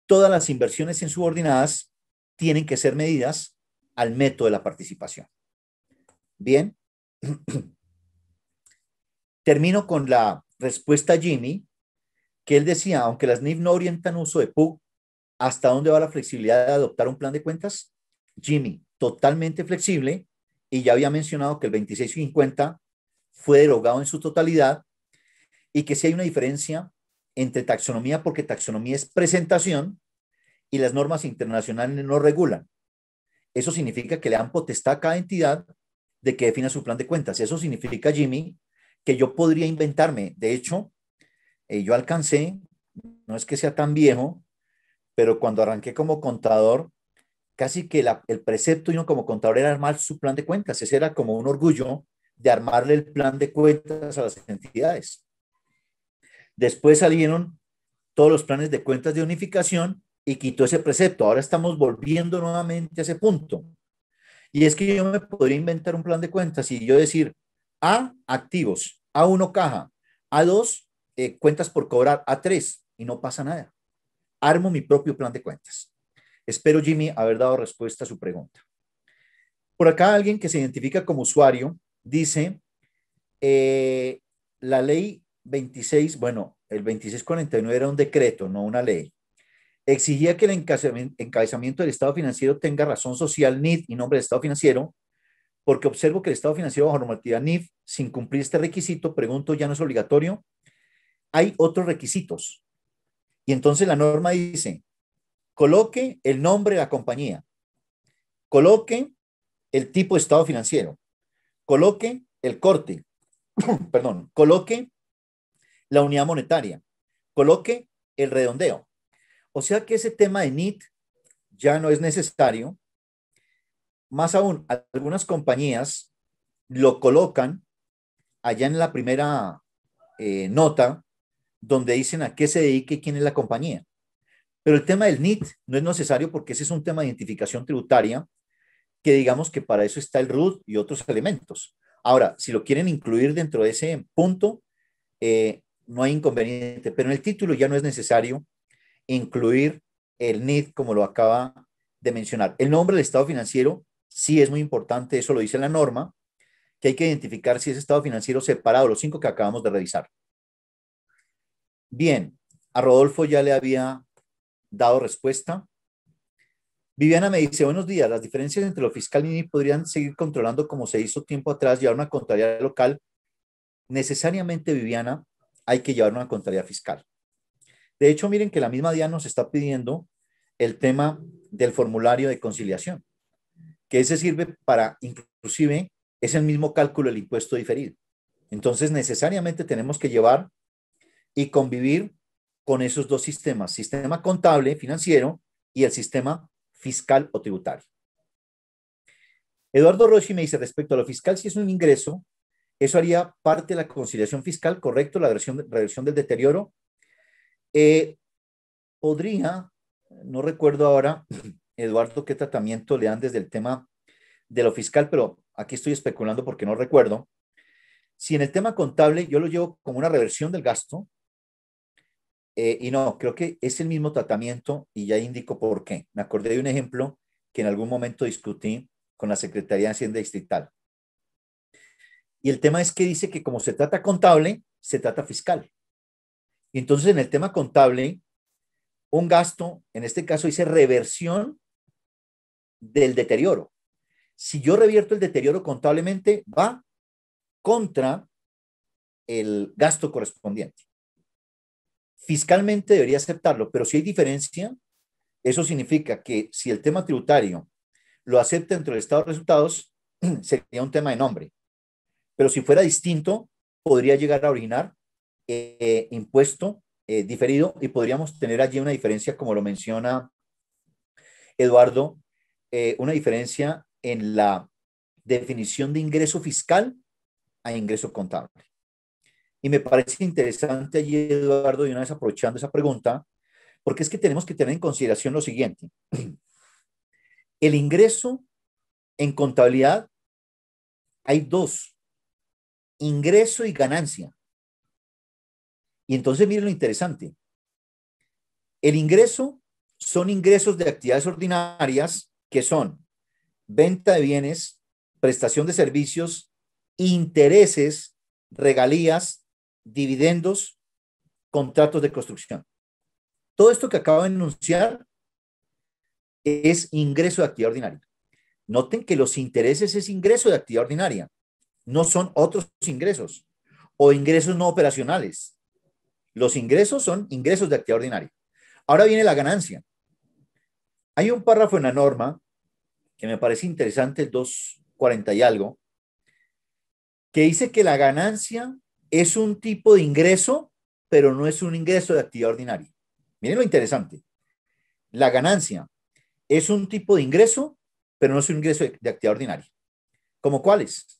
todas las inversiones en subordinadas tienen que ser medidas al método de la participación. Bien. Termino con la respuesta a Jimmy, que él decía, aunque las NIF no orientan uso de PUC, ¿hasta dónde va la flexibilidad de adoptar un plan de cuentas? Jimmy, totalmente flexible y ya había mencionado que el 2650 fue derogado en su totalidad y que sí hay una diferencia entre taxonomía, porque taxonomía es presentación y las normas internacionales no regulan. Eso significa que le dan potestad a cada entidad de que defina su plan de cuentas. Eso significa, Jimmy, que yo podría inventarme. De hecho, yo alcancé, no es que sea tan viejo, pero cuando arranqué como contador, casi que el precepto de uno como contador era armar su plan de cuentas. Ese era como un orgullo de armarle el plan de cuentas a las entidades. Después salieron todos los planes de cuentas de unificación y quitó ese precepto. Ahora estamos volviendo nuevamente a ese punto. Y es que yo me podría inventar un plan de cuentas y yo decir, A, activos, A1 caja, A2, cuentas por cobrar, A3, y no pasa nada. Armo mi propio plan de cuentas. Espero, Jimmy, haber dado respuesta a su pregunta. Por acá alguien que se identifica como usuario dice, la ley 26, bueno, el 2649 era un decreto, no una ley. Exigía que el encabezamiento del estado financiero tenga razón social, NIF, y nombre de estado financiero, porque observo que el estado financiero bajo normatividad NIF, sin cumplir este requisito, pregunto, ¿ya no es obligatorio? Hay otros requisitos. Y entonces la norma dice, coloque el nombre de la compañía, coloque el tipo de estado financiero, coloque el corte, perdón, coloque la unidad monetaria, coloque el redondeo. O sea que ese tema de NIT ya no es necesario. Más aún, algunas compañías lo colocan allá en la primera nota donde dicen a qué se dedica y quién es la compañía. Pero el tema del NIT no es necesario porque ese es un tema de identificación tributaria que digamos que para eso está el RUT y otros elementos. Ahora, si lo quieren incluir dentro de ese punto, no hay inconveniente, pero en el título ya no es necesario incluir el NIT como lo acaba de mencionar. El nombre del estado financiero sí es muy importante, eso lo dice la norma, que hay que identificar si es estado financiero separado, los 5 que acabamos de revisar. Bien, a Rodolfo ya le había dado respuesta. Viviana me dice, buenos días, las diferencias entre lo fiscal y NIF podrían seguir controlando como se hizo tiempo atrás, llevar una contabilidad local. Necesariamente, Viviana, hay que llevar una contabilidad fiscal. De hecho, miren que la misma DIAN nos está pidiendo el tema del formulario de conciliación, que ese sirve para, inclusive, es el mismo cálculo del impuesto diferido. Entonces, necesariamente tenemos que llevar y convivir con esos dos sistemas, sistema contable, financiero, y el sistema fiscal o tributario. Eduardo Rochi me dice, respecto a lo fiscal, si es un ingreso, eso haría parte de la conciliación fiscal, correcto, la reversión del deterioro. Podría, no recuerdo ahora, Eduardo, qué tratamiento le dan desde el tema de lo fiscal, pero aquí estoy especulando porque no recuerdo. Si en el tema contable yo lo llevo como una reversión del gasto, y no, creo que es el mismo tratamiento y ya indico por qué. Me acordé de un ejemplo que en algún momento discutí con la Secretaría de Hacienda Distrital. Y el tema es que dice que como se trata contable, se trata fiscal. Y entonces en el tema contable, un gasto, en este caso dice reversión del deterioro. Si yo revierto el deterioro contablemente, va contra el gasto correspondiente. Fiscalmente debería aceptarlo, pero si hay diferencia, eso significa que si el tema tributario lo acepta dentro del estado de resultados, sería un tema de nombre. Pero si fuera distinto, podría llegar a originar impuesto diferido y podríamos tener allí una diferencia, como lo menciona Eduardo, una diferencia en la definición de ingreso fiscal a ingreso contable. Y me parece interesante allí, Eduardo, y una vez aprovechando esa pregunta, porque es que tenemos que tener en consideración lo siguiente. El ingreso en contabilidad hay dos, ingreso y ganancia. Y entonces miren lo interesante. El ingreso son ingresos de actividades ordinarias que son venta de bienes, prestación de servicios, intereses, regalías, dividendos, contratos de construcción. Todo esto que acabo de enunciar es ingreso de actividad ordinaria. Noten que los intereses es ingreso de actividad ordinaria, no son otros ingresos o ingresos no operacionales. Los ingresos son ingresos de actividad ordinaria. Ahora viene la ganancia. Hay un párrafo en la norma que me parece interesante, el 240 y algo, que dice que la ganancia es un tipo de ingreso, pero no es un ingreso de actividad ordinaria. Miren lo interesante. La ganancia es un tipo de ingreso, pero no es un ingreso de actividad ordinaria. ¿Cómo cuáles?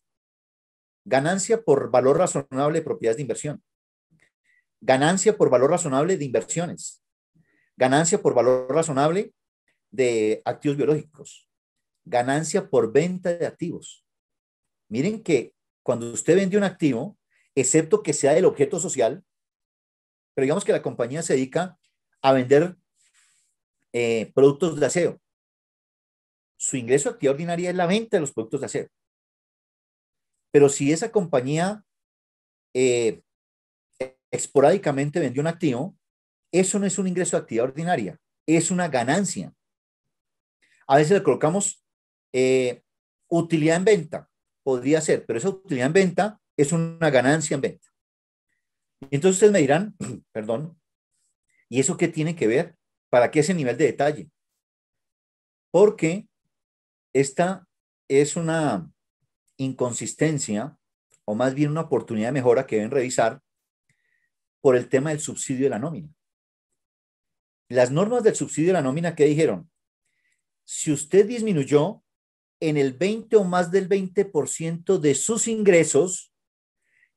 Ganancia por valor razonable de propiedades de inversión. Ganancia por valor razonable de inversiones. Ganancia por valor razonable de activos biológicos. Ganancia por venta de activos. Miren que cuando usted vende un activo, excepto que sea del objeto social, pero digamos que la compañía se dedica a vender productos de aseo. Su ingreso de actividad ordinaria es la venta de los productos de aseo. Pero si esa compañía esporádicamente vendió un activo, eso no es un ingreso de actividad ordinaria, es una ganancia. A veces le colocamos utilidad en venta, podría ser, pero esa utilidad en venta es una ganancia en venta. Y entonces ustedes me dirán, perdón, ¿y eso qué tiene que ver? ¿Para qué ese nivel de detalle? Porque esta es una inconsistencia, o más bien una oportunidad de mejora que deben revisar por el tema del subsidio de la nómina. Las normas del subsidio de la nómina, ¿qué dijeron? Si usted disminuyó en el 20 o más del 20% de sus ingresos,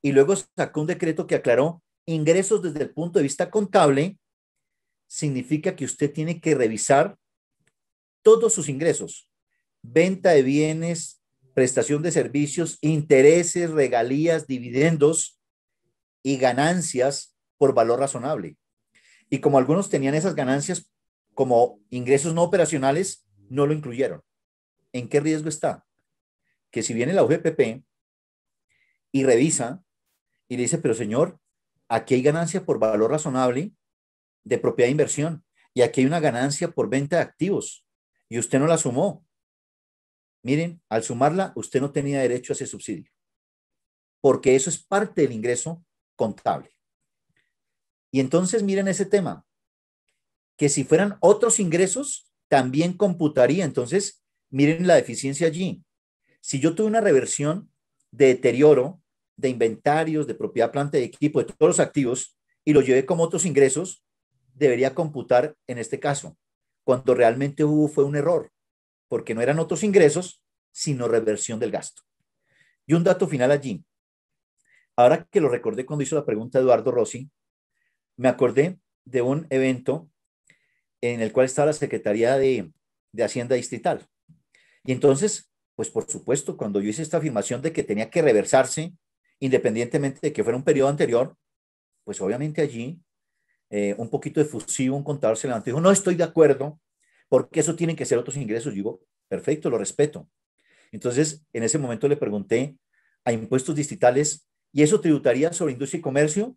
y luego sacó un decreto que aclaró ingresos desde el punto de vista contable, significa que usted tiene que revisar todos sus ingresos, venta de bienes, prestación de servicios, intereses, regalías, dividendos y ganancias por valor razonable. Y como algunos tenían esas ganancias como ingresos no operacionales, no lo incluyeron. ¿En qué riesgo está? Que si viene la UGPP y revisa y le dice, pero señor, aquí hay ganancia por valor razonable de propiedad de inversión y aquí hay una ganancia por venta de activos y usted no la sumó. Miren, al sumarla, usted no tenía derecho a ese subsidio, porque eso es parte del ingreso contable. Y entonces miren ese tema, que si fueran otros ingresos, también computaría. Entonces, miren la deficiencia allí. Si yo tuve una reversión de deterioro de inventarios, de propiedad, planta y equipo, de todos los activos, y lo llevé como otros ingresos, debería computar en este caso, cuando realmente fue un error, porque no eran otros ingresos, sino reversión del gasto. Y un dato final allí. Ahora que lo recordé cuando hizo la pregunta Eduardo Rossi, me acordé de un evento en el cual estaba la Secretaría de Hacienda Distrital. Y entonces, pues por supuesto, cuando yo hice esta afirmación de que tenía que reversarse, independientemente de que fuera un periodo anterior, pues obviamente allí un poquito efusivo, un contador se levantó y dijo, no estoy de acuerdo, porque eso tienen que ser otros ingresos. Yo digo, perfecto, lo respeto. Entonces, en ese momento le pregunté a impuestos distritales, ¿y eso tributaría sobre industria y comercio?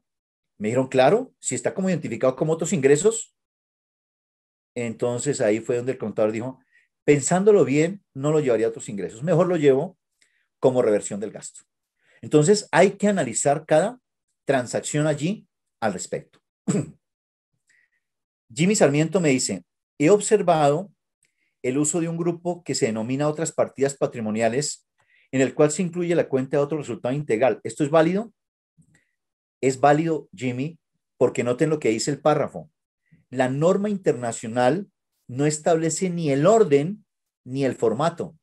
Me dijeron, claro, si está como identificado como otros ingresos. Entonces ahí fue donde el contador dijo, pensándolo bien, no lo llevaría a otros ingresos, mejor lo llevo como reversión del gasto. Entonces hay que analizar cada transacción allí al respecto. Jimmy Sarmiento me dice, he observado el uso de un grupo que se denomina otras partidas patrimoniales, en el cual se incluye la cuenta de otro resultado integral. ¿Esto es válido? Es válido, Jimmy, porque noten lo que dice el párrafo. La norma internacional no establece ni el orden ni el formato.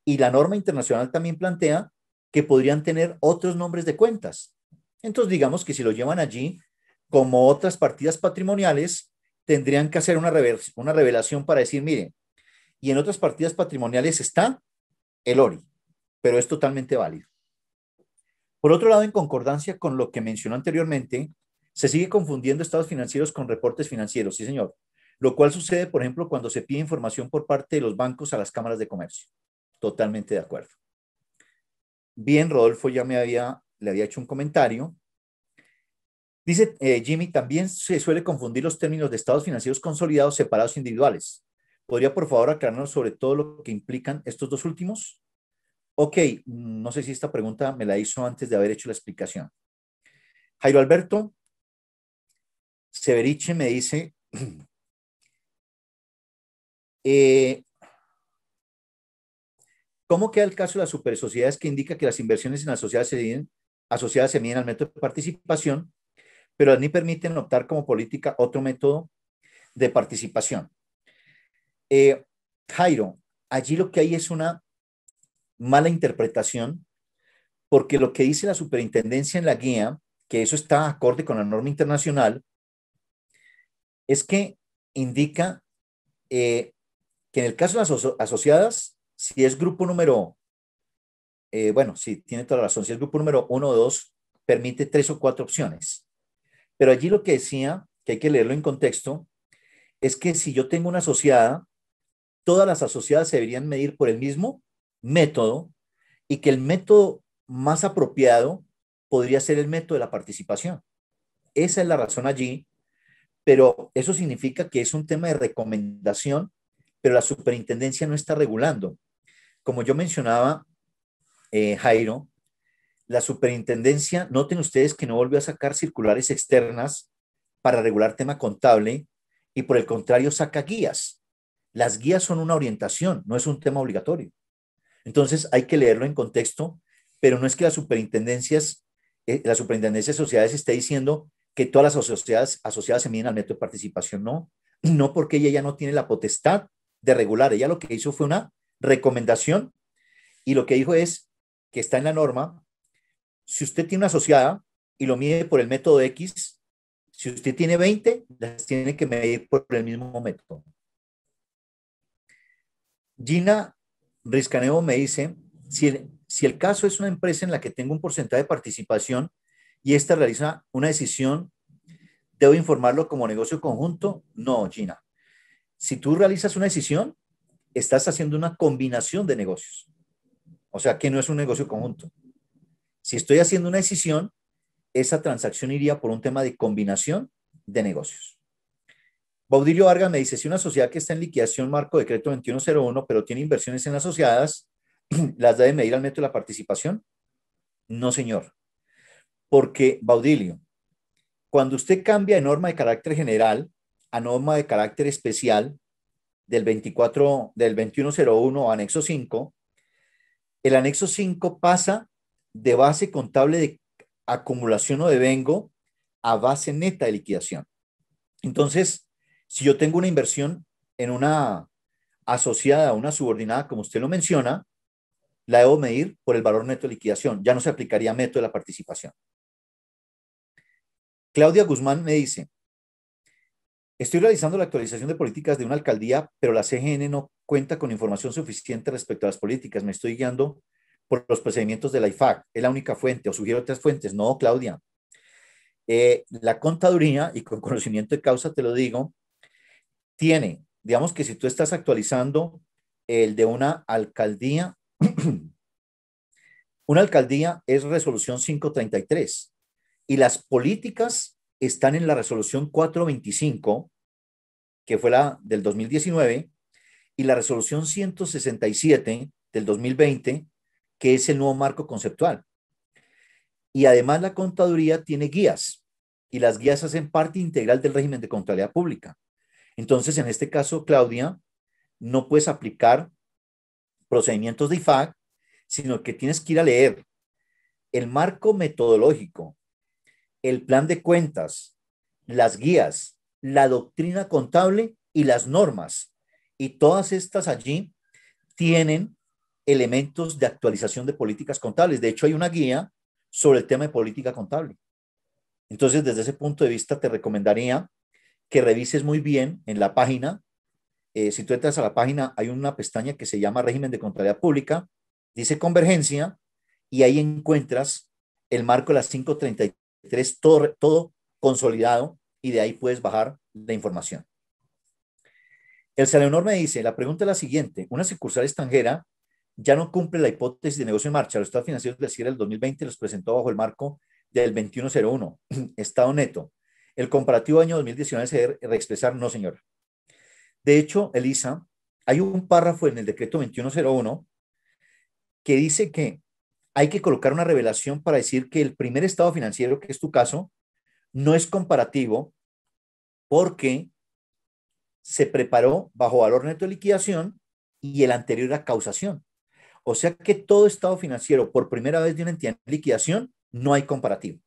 Y la norma internacional también plantea que podrían tener otros nombres de cuentas. Entonces, digamos que si lo llevan allí como otras partidas patrimoniales, tendrían que hacer una revelación para decir, mire, y en otras partidas patrimoniales está el ORI, pero es totalmente válido. Por otro lado, en concordancia con lo que mencionó anteriormente, se sigue confundiendo estados financieros con reportes financieros, sí señor, lo cual sucede, por ejemplo, cuando se pide información por parte de los bancos a las cámaras de comercio. Totalmente de acuerdo. Bien, Rodolfo ya le había hecho un comentario. Dice Jimmy, también se suele confundir los términos de estados financieros consolidados, separados, individuales. ¿Podría por favor aclararnos sobre todo lo que implican estos dos últimos? Ok, no sé si esta pregunta me la hizo antes de haber hecho la explicación. Jairo Alberto Severiche me dice, ¿cómo queda el caso de las supersociedades que indica que las inversiones en las sociedades asociadas se miden al método de participación, pero ni permiten optar como política otro método de participación? Jairo, allí lo que hay es una mala interpretación, porque lo que dice la superintendencia en la guía, que eso está acorde con la norma internacional, es que indica que en el caso de las asociadas, si es grupo número, bueno, sí, tiene toda la razón, si es grupo número 1 o 2, permite 3 o 4 opciones. Pero allí lo que decía, que hay que leerlo en contexto, es que si yo tengo una asociada, todas las asociadas se deberían medir por el mismo método y que el método más apropiado podría ser el método de la participación. Esa es la razón allí, pero eso significa que es un tema de recomendación, pero la superintendencia no está regulando. Como yo mencionaba, Jairo, la superintendencia, noten ustedes que no volvió a sacar circulares externas para regular tema contable y por el contrario saca guías. Las guías son una orientación, no es un tema obligatorio. Entonces hay que leerlo en contexto, pero no es que la superintendencia de sociedades esté diciendo que todas las asociadas se miden al método de participación, no, no porque ella ya no tiene la potestad de regular, ella lo que hizo fue una recomendación y lo que dijo es que está en la norma, si usted tiene una asociada y lo mide por el método X, si usted tiene 20, las tiene que medir por el mismo método. Gina Riscaneo me dice, si el caso es una empresa en la que tengo un porcentaje de participación y esta realiza una decisión, ¿debo informarlo como negocio conjunto? No, Gina. Si tú realizas una decisión, estás haciendo una combinación de negocios. O sea que no es un negocio conjunto. Si estoy haciendo una decisión, esa transacción iría por un tema de combinación de negocios. Baudilio Vargas me dice, si una sociedad que está en liquidación marco decreto 2101, pero tiene inversiones en asociadas, ¿las debe medir al método de la participación? No, señor. Porque, Baudilio, cuando usted cambia de norma de carácter general a norma de carácter especial del 2101 anexo 5, el anexo 5 pasa de base contable de acumulación o devengo a base neta de liquidación. Entonces, si yo tengo una inversión en una asociada a una subordinada, como usted lo menciona, la debo medir por el valor neto de liquidación. Ya no se aplicaría método de la participación. Claudia Guzmán me dice, estoy realizando la actualización de políticas de una alcaldía, pero la CGN no cuenta con información suficiente respecto a las políticas. Me estoy guiando por los procedimientos de la IFAC. ¿Es la única fuente o sugiero otras fuentes? No, Claudia. La contaduría, y con conocimiento de causa te lo digo, tiene, digamos que si tú estás actualizando el de una alcaldía, una alcaldía es resolución 533 y las políticas están en la resolución 425, que fue la del 2019, y la resolución 167 del 2020, que es el nuevo marco conceptual. Y además la contaduría tiene guías y las guías hacen parte integral del régimen de contabilidad pública. Entonces, en este caso, Claudia, no puedes aplicar procedimientos de IFAC, sino que tienes que ir a leer el marco metodológico, el plan de cuentas, las guías, la doctrina contable y las normas. Y todas estas allí tienen elementos de actualización de políticas contables. De hecho, hay una guía sobre el tema de política contable. Entonces, desde ese punto de vista, te recomendaría que revises muy bien en la página. Si tú entras a la página, hay una pestaña que se llama régimen de contabilidad pública, dice convergencia, y ahí encuentras el marco de las 533, todo consolidado, y de ahí puedes bajar la información. El Salonor me dice, la pregunta es la siguiente, una sucursal extranjera ya no cumple la hipótesis de negocio en marcha. Los estados financieros del cierre del 2020 los presentó bajo el marco del 2101, estado neto. El comparativo año 2019 se debe reexpresar, no señor. De hecho, Elisa, hay un párrafo en el decreto 2101 que dice que hay que colocar una revelación para decir que el primer estado financiero, que es tu caso, no es comparativo porque se preparó bajo valor neto de liquidación y el anterior a causación. O sea que todo estado financiero por primera vez de una entidad en liquidación no hay comparativo.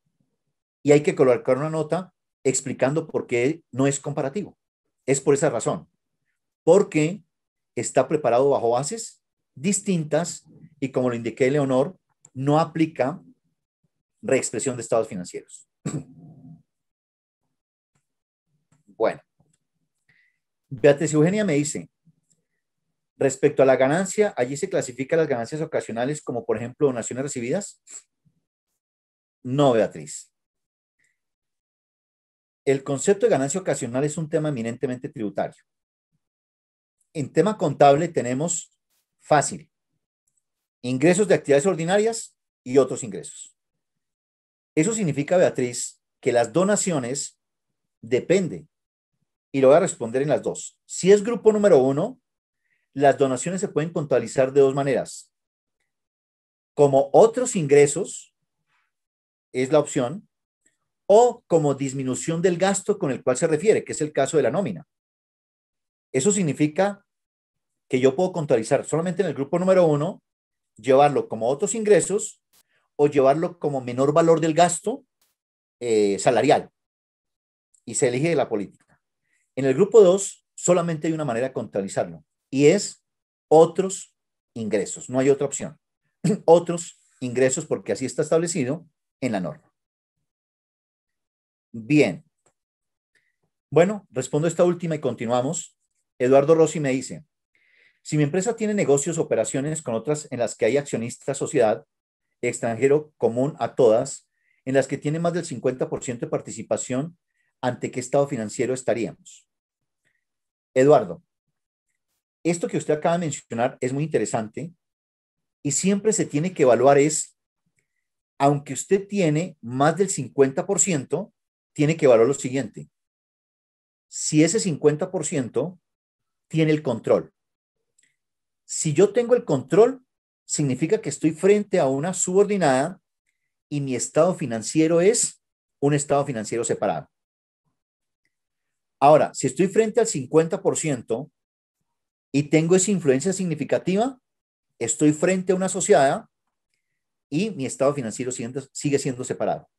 Y hay que colocar una nota explicando por qué no es comparativo. Es por esa razón. Porque está preparado bajo bases distintas y como lo indiqué Leonor, no aplica reexpresión de estados financieros. Bueno, Beatriz Eugenia me dice, respecto a la ganancia, allí se clasifican las ganancias ocasionales como, por ejemplo, donaciones recibidas. No, Beatriz. El concepto de ganancia ocasional es un tema eminentemente tributario. En tema contable tenemos fácil, ingresos de actividades ordinarias y otros ingresos. Eso significa, Beatriz, que las donaciones depende, y lo voy a responder en las dos. Si es grupo número 1, las donaciones se pueden contabilizar de dos maneras. Como otros ingresos, es la opción, o como disminución del gasto con el cual se refiere, que es el caso de la nómina. Eso significa que yo puedo contabilizar solamente en el grupo número 1, llevarlo como otros ingresos o llevarlo como menor valor del gasto salarial y se elige de la política. En el grupo 2 solamente hay una manera de contabilizarlo y es otros ingresos, no hay otra opción. Otros ingresos porque así está establecido en la norma. Bien. Bueno, respondo esta última y continuamos. Eduardo Rossi me dice, si mi empresa tiene negocios, operaciones con otras en las que hay accionistas, sociedad, extranjero común a todas, en las que tiene más del 50% de participación, ¿ante qué estado financiero estaríamos? Eduardo, esto que usted acaba de mencionar es muy interesante y siempre se tiene que evaluar es, aunque usted tiene más del 50%, tiene que evaluar lo siguiente. Si ese 50% tiene el control. Si yo tengo el control, significa que estoy frente a una subordinada y mi estado financiero es un estado financiero separado. Ahora, si estoy frente al 50% y tengo esa influencia significativa, estoy frente a una asociada y mi estado financiero sigue siendo separado.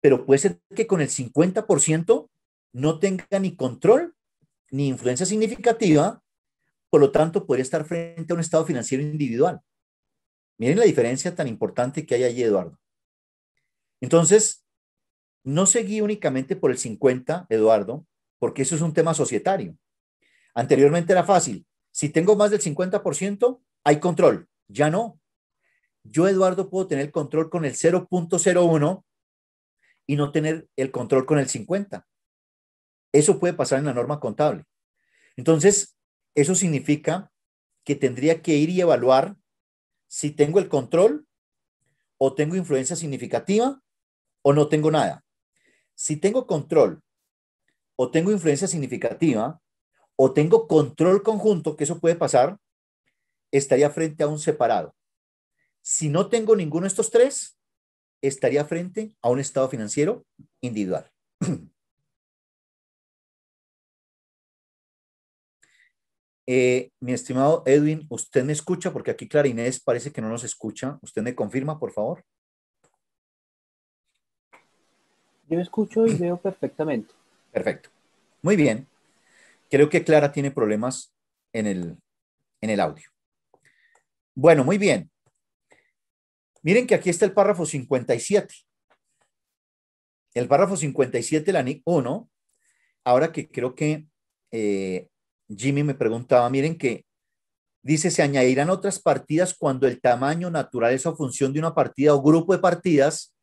Pero puede ser que con el 50% no tenga ni control ni influencia significativa, por lo tanto podría estar frente a un estado financiero individual. Miren la diferencia tan importante que hay allí, Eduardo. Entonces, no seguí únicamente por el 50, Eduardo, porque eso es un tema societario. Anteriormente era fácil. Si tengo más del 50%, hay control. Ya no. Yo, Eduardo, puedo tener el control con el 0.01 y no tener el control con el 50. Eso puede pasar en la norma contable. Entonces, eso significa que tendría que ir y evaluar si tengo el control o tengo influencia significativa o no tengo nada. Si tengo control o tengo influencia significativa o tengo control conjunto, que eso puede pasar, estaría frente a un separado. Si no tengo ninguno de estos tres, estaría frente a un estado financiero individual. Mi estimado Edwin, ¿usted me escucha? Porque aquí Clara Inés parece que no nos escucha. ¿Usted me confirma, por favor? Yo escucho y veo perfectamente. Perfecto. Muy bien. Creo que Clara tiene problemas en el audio. Bueno, muy bien. Miren que aquí está el párrafo 57. El párrafo 57, la NIC 1, ahora que creo que Jimmy me preguntaba, miren que dice, se añadirán otras partidas cuando el tamaño, naturaleza o función de una partida o grupo de partidas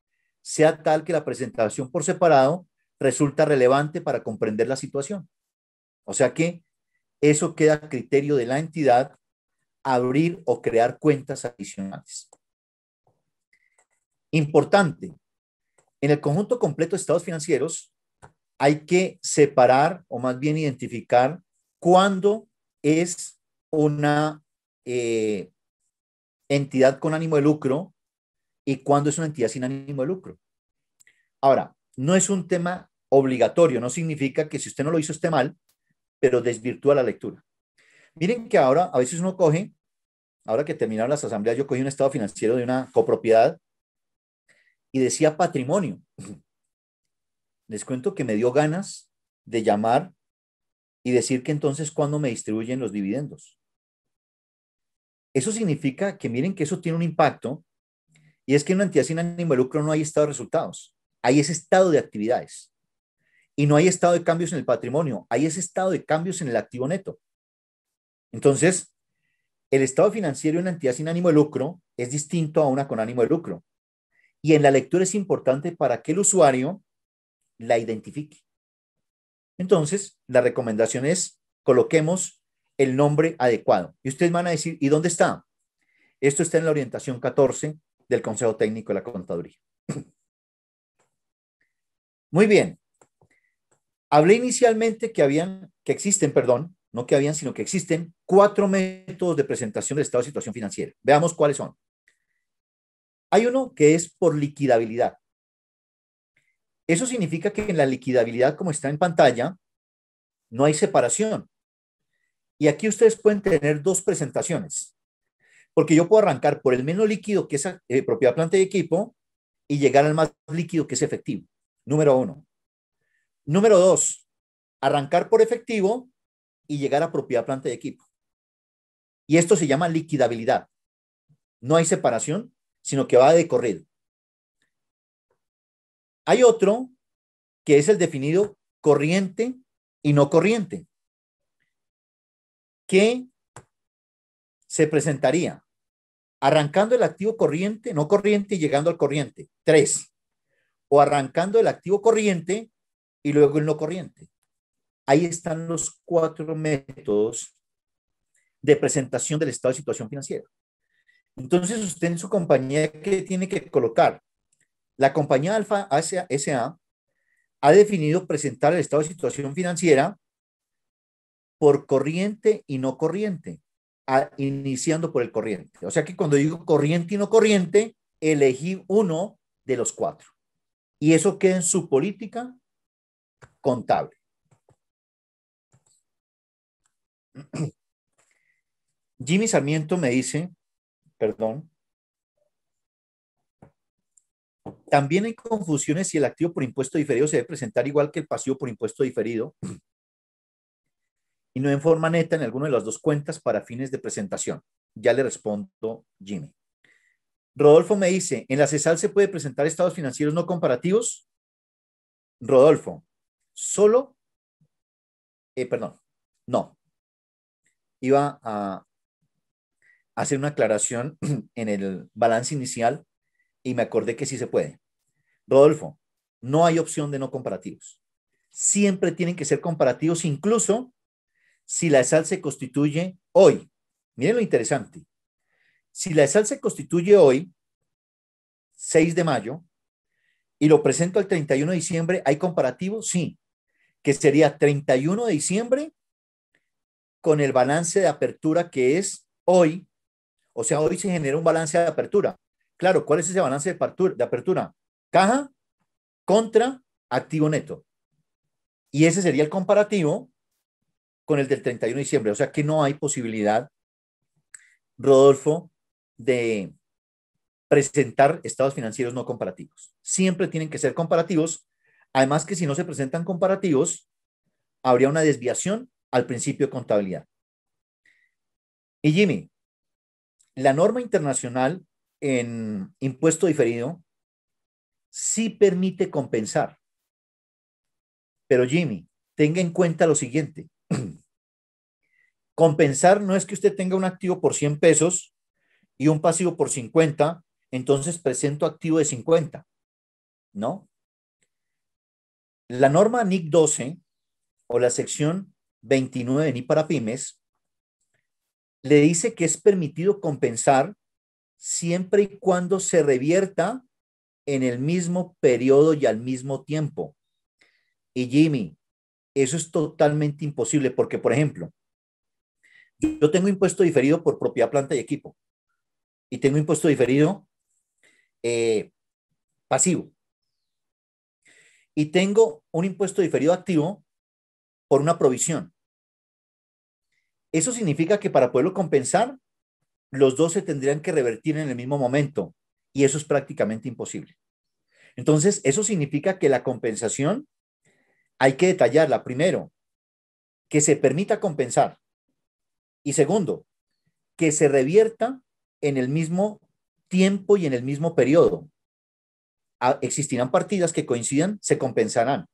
sea tal que la presentación por separado resulta relevante para comprender la situación. O sea que eso queda a criterio de la entidad abrir o crear cuentas adicionales. Importante, en el conjunto completo de estados financieros hay que separar o más bien identificar cuándo es una entidad con ánimo de lucro y cuándo es una entidad sin ánimo de lucro. Ahora, no es un tema obligatorio, no significa que si usted no lo hizo esté mal, pero desvirtúa la lectura. Miren que ahora a veces uno coge, ahora que terminaron las asambleas, yo cogí un estado financiero de una copropiedad y decía patrimonio. Les cuento que me dio ganas de llamar y decir que entonces cuándo me distribuyen los dividendos. Eso significa que miren que eso tiene un impacto y es que en una entidad sin ánimo de lucro no hay estado de resultados, hay ese estado de actividades y no hay estado de cambios en el patrimonio, hay ese estado de cambios en el activo neto. Entonces, el estado financiero de una entidad sin ánimo de lucro es distinto a una con ánimo de lucro y en la lectura es importante para que el usuario la identifique. Entonces, la recomendación es coloquemos el nombre adecuado. Y ustedes van a decir, ¿y dónde está? Esto está en la orientación 14 del Consejo Técnico de la Contaduría. Muy bien. Hablé inicialmente que existen, perdón, no que habían, sino que existen 4 métodos de presentación del estado de situación financiera. Veamos cuáles son. Hay uno que es por liquidabilidad. Eso significa que en la liquidabilidad, como está en pantalla, no hay separación. Y aquí ustedes pueden tener 2 presentaciones, porque yo puedo arrancar por el menos líquido, que es propiedad, planta y equipo, y llegar al más líquido, que es efectivo. Número 1. Número 2, arrancar por efectivo y llegar a propiedad, planta y equipo. Y esto se llama liquidabilidad. No hay separación, sino que va de corrido. Hay otro que es el definido corriente y no corriente, que se presentaría arrancando el activo corriente, no corriente y llegando al corriente. 3. O arrancando el activo corriente y luego el no corriente. Ahí están los 4 métodos de presentación del estado de situación financiera. Entonces, usted en su compañía, ¿qué tiene que colocar? La compañía Alfa S.A. ha definido presentar el estado de situación financiera por corriente y no corriente, iniciando por el corriente. O sea que cuando digo corriente y no corriente, elegí uno de los 4. Y eso queda en su política contable. Jimmy Sarmiento me dice, perdón, también hay confusiones si el activo por impuesto diferido se debe presentar igual que el pasivo por impuesto diferido y no en forma neta en alguna de las 2 cuentas para fines de presentación. Ya le respondo, Jimmy. Rodolfo me dice, ¿en la CESAL se puede presentar estados financieros no comparativos? Rodolfo, solo, perdón, no. Iba a hacer una aclaración en el balance inicial y me acordé que sí se puede. Rodolfo, no hay opción de no comparativos. Siempre tienen que ser comparativos, incluso si la ESAL se constituye hoy. Miren lo interesante. Si la ESAL se constituye hoy, 6 de mayo, y lo presento el 31 de diciembre, ¿hay comparativos? Sí, que sería 31 de diciembre con el balance de apertura que es hoy. O sea, hoy se genera un balance de apertura. Claro, ¿cuál es ese balance de apertura? Caja contra activo neto. Y ese sería el comparativo con el del 31 de diciembre. O sea que no hay posibilidad, Rodolfo, de presentar estados financieros no comparativos. Siempre tienen que ser comparativos. Además que si no se presentan comparativos, habría una desviación al principio de contabilidad. Y Jimmy, la norma internacional en impuesto diferido sí permite compensar. Pero Jimmy, tenga en cuenta lo siguiente. Compensar no es que usted tenga un activo por 100 pesos y un pasivo por 50, entonces presento activo de 50. ¿No? La norma NIC 12 o la sección 29 de NIC para pymes le dice que es permitido compensar siempre y cuando se revierta en el mismo periodo y al mismo tiempo. Y Jimmy, eso es totalmente imposible porque, por ejemplo, Yo tengo impuesto diferido por propiedad, planta y equipo. Y tengo impuesto diferido pasivo. Y tengo un impuesto diferido activo por una provisión. Eso significa que para poderlo compensar, los dos se tendrían que revertir en el mismo momento. Y eso es prácticamente imposible. Entonces, eso significa que la compensación hay que detallarla. Primero, que se permita compensar. Y segundo, que se revierta en el mismo tiempo y en el mismo periodo. Existirán partidas que coincidan, se compensarán.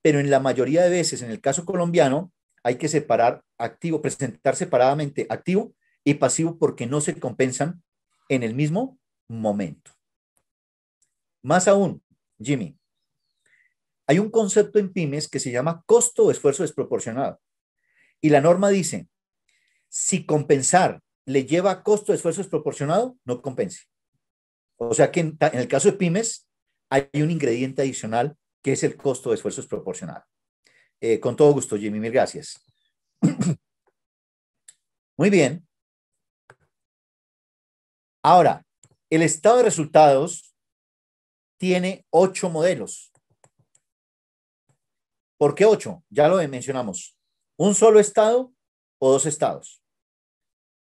Pero en la mayoría de veces, en el caso colombiano, hay que separar activo, presentar separadamente activo y pasivo porque no se compensan en el mismo momento. Más aún, Jimmy, hay un concepto en pymes que se llama costo o esfuerzo desproporcionado. Y la norma dice, si compensar le lleva a costo o esfuerzo desproporcionado, no compense. O sea que en el caso de pymes hay un ingrediente adicional que es el costo de esfuerzo desproporcionado. Con todo gusto, Jimmy, mil gracias. Muy bien. Ahora, el estado de resultados tiene 8 modelos. ¿Por qué 8? Ya lo mencionamos. ¿Un solo estado o 2 estados?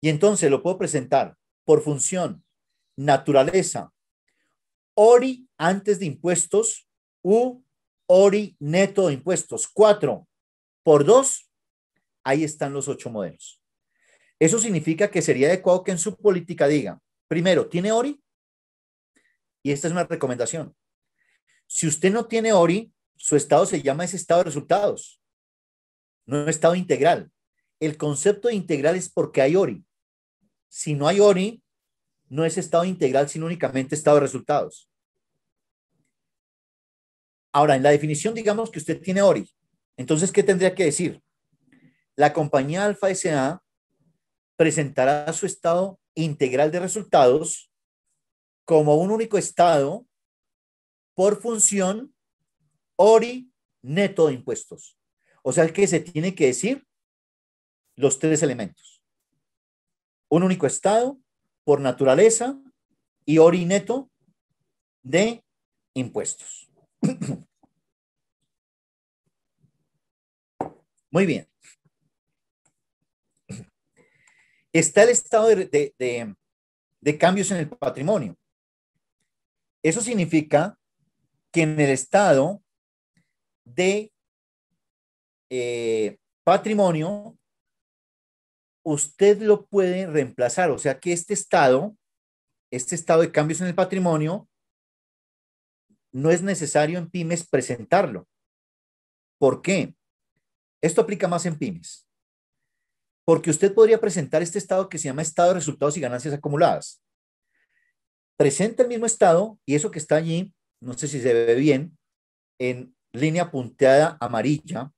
Y entonces lo puedo presentar por función, naturaleza, ORI antes de impuestos u ORI neto de impuestos. 4 por 2, ahí están los 8 modelos. Eso significa que sería adecuado que en su política diga, primero, ¿tiene ORI? Y esta es una recomendación. Si usted no tiene ORI, su estado se llama ese estado de resultados, no estado integral. El concepto de integral es porque hay ORI. Si no hay ORI, no es estado integral, sino únicamente estado de resultados. Ahora, en la definición, digamos que usted tiene ORI. Entonces, ¿qué tendría que decir? La compañía Alfa S.A. presentará su estado integral de resultados como un único estado por función ORI neto de impuestos. O sea que se tiene que decir los 3 elementos. Un único estado por naturaleza y ORI neto de impuestos. Muy bien. Está el estado de cambios en el patrimonio. Eso significa que en el estado de patrimonio, usted lo puede reemplazar. O sea que este estado de cambios en el patrimonio, no es necesario en pymes presentarlo. ¿Por qué? Esto aplica más en pymes. Porque usted podría presentar este estado que se llama estado de resultados y ganancias acumuladas. Presenta el mismo estado y eso que está allí, no sé si se ve bien, en línea punteada amarilla.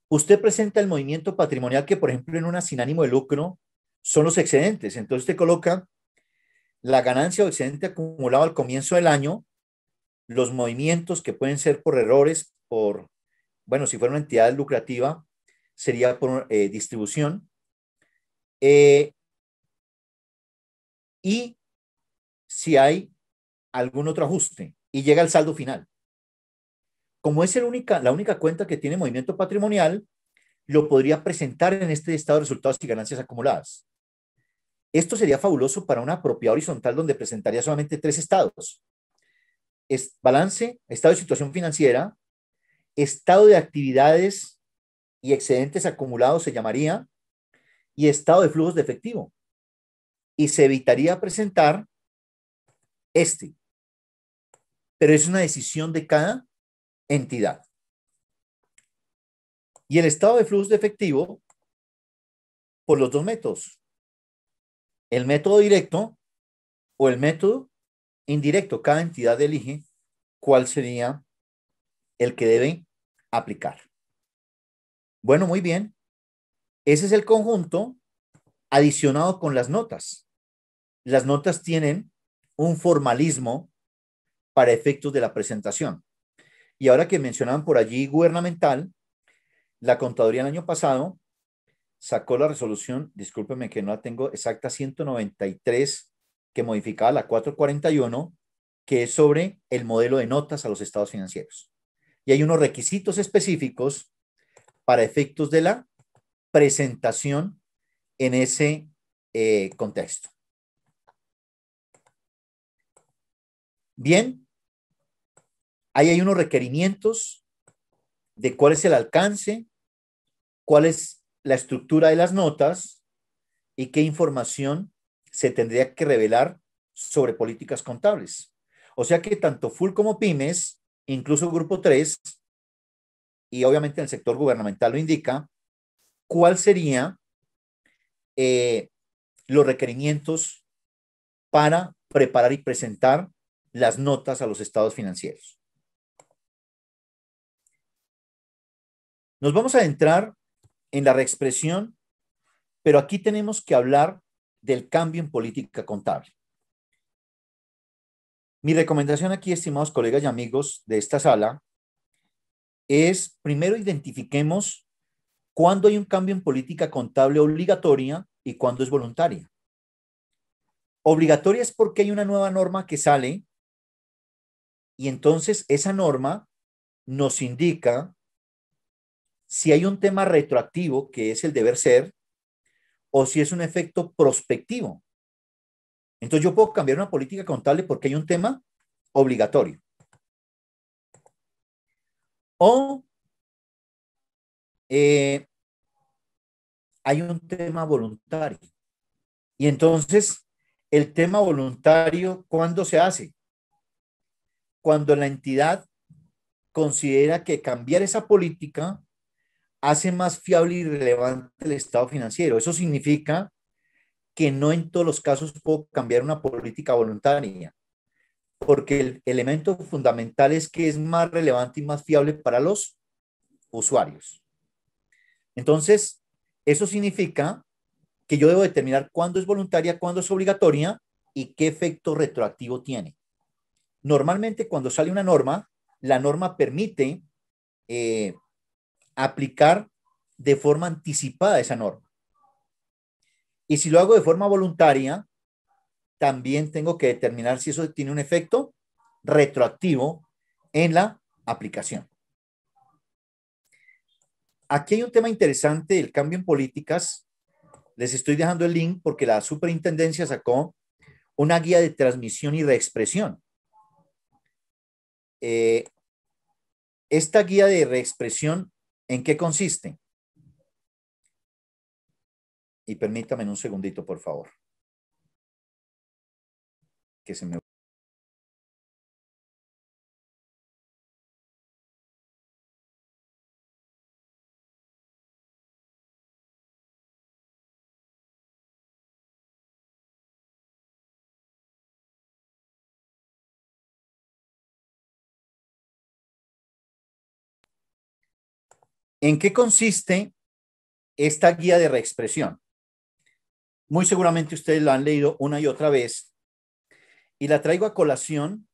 Usted presenta el movimiento patrimonial que, por ejemplo, en una sin ánimo de lucro son los excedentes. Entonces usted coloca la ganancia o excedente acumulado al comienzo del año, los movimientos que pueden ser por errores, bueno, si fuera una entidad lucrativa, sería por distribución. Y si hay algún otro ajuste y llega al saldo final. Como es la única cuenta que tiene movimiento patrimonial, lo podría presentar en este estado de resultados y ganancias acumuladas. Esto sería fabuloso para una propiedad horizontal donde presentaría solamente 3 estados. Balance, estado de situación financiera, estado de actividades y excedentes acumulados se llamaría, y estado de flujos de efectivo. Y se evitaría presentar pero es una decisión de cada entidad. Y el estado de flujos de efectivo por los 2 métodos, el método directo o el método indirecto. Cada entidad elige cuál sería el que debe aplicar. Bueno, muy bien. Ese es el conjunto adicionado con las notas. Las notas tienen un formalismo para efectos de la presentación. Y ahora que mencionaban por allí gubernamental, la contaduría el año pasado sacó la resolución, discúlpeme que no la tengo exacta, 193, que modificaba la 441, que es sobre el modelo de notas a los estados financieros. Y hay unos requisitos específicos para efectos de la presentación en ese contexto. Bien, ahí hay unos requerimientos de cuál es el alcance, cuál es la estructura de las notas y qué información se tendría que revelar sobre políticas contables. O sea que tanto full como pymes, incluso grupo 3, y obviamente en el sector gubernamental lo indica, cuál sería los requerimientos para preparar y presentar las notas a los estados financieros. Nos vamos a adentrar en la reexpresión, pero aquí tenemos que hablar del cambio en política contable. Mi recomendación aquí, estimados colegas y amigos de esta sala, es primero identifiquemos cuándo hay un cambio en política contable obligatoria y cuándo es voluntaria. Obligatoria es porque hay una nueva norma que sale y entonces esa norma nos indica si hay un tema retroactivo, que es el deber ser, o si es un efecto prospectivo. Entonces yo puedo cambiar una política contable porque hay un tema obligatorio. O hay un tema voluntario. Y entonces, el tema voluntario, ¿cuándo se hace? Cuando la entidad considera que cambiar esa política hace más fiable y relevante el estado financiero. Eso significa que no en todos los casos puedo cambiar una política voluntaria, porque el elemento fundamental es que es más relevante y más fiable para los usuarios. Entonces, eso significa que yo debo determinar cuándo es voluntaria, cuándo es obligatoria y qué efecto retroactivo tiene. Normalmente cuando sale una norma, la norma permite aplicar de forma anticipada esa norma. Y si lo hago de forma voluntaria, también tengo que determinar si eso tiene un efecto retroactivo en la aplicación. Aquí hay un tema interesante del cambio en políticas. Les estoy dejando el link porque la superintendencia sacó una guía de transmisión y reexpresión. Esta guía de reexpresión, ¿en qué consiste? Y permítame un segundito, por favor. Que se me... ¿En qué consiste esta guía de reexpresión? Muy seguramente ustedes la han leído una y otra vez y la traigo a colación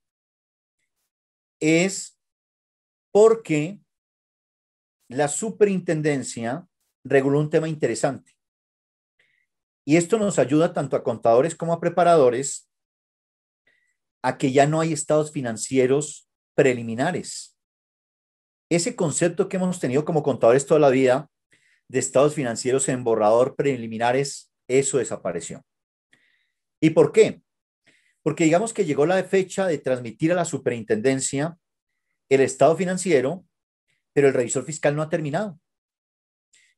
es porque la superintendencia reguló un tema interesante. Y esto nos ayuda tanto a contadores como a preparadores a que ya no hay estados financieros preliminares. Ese concepto que hemos tenido como contadores toda la vida de estados financieros en borrador preliminares, eso desapareció. ¿Y por qué? Porque digamos que llegó la fecha de transmitir a la superintendencia el estado financiero, pero el revisor fiscal no ha terminado.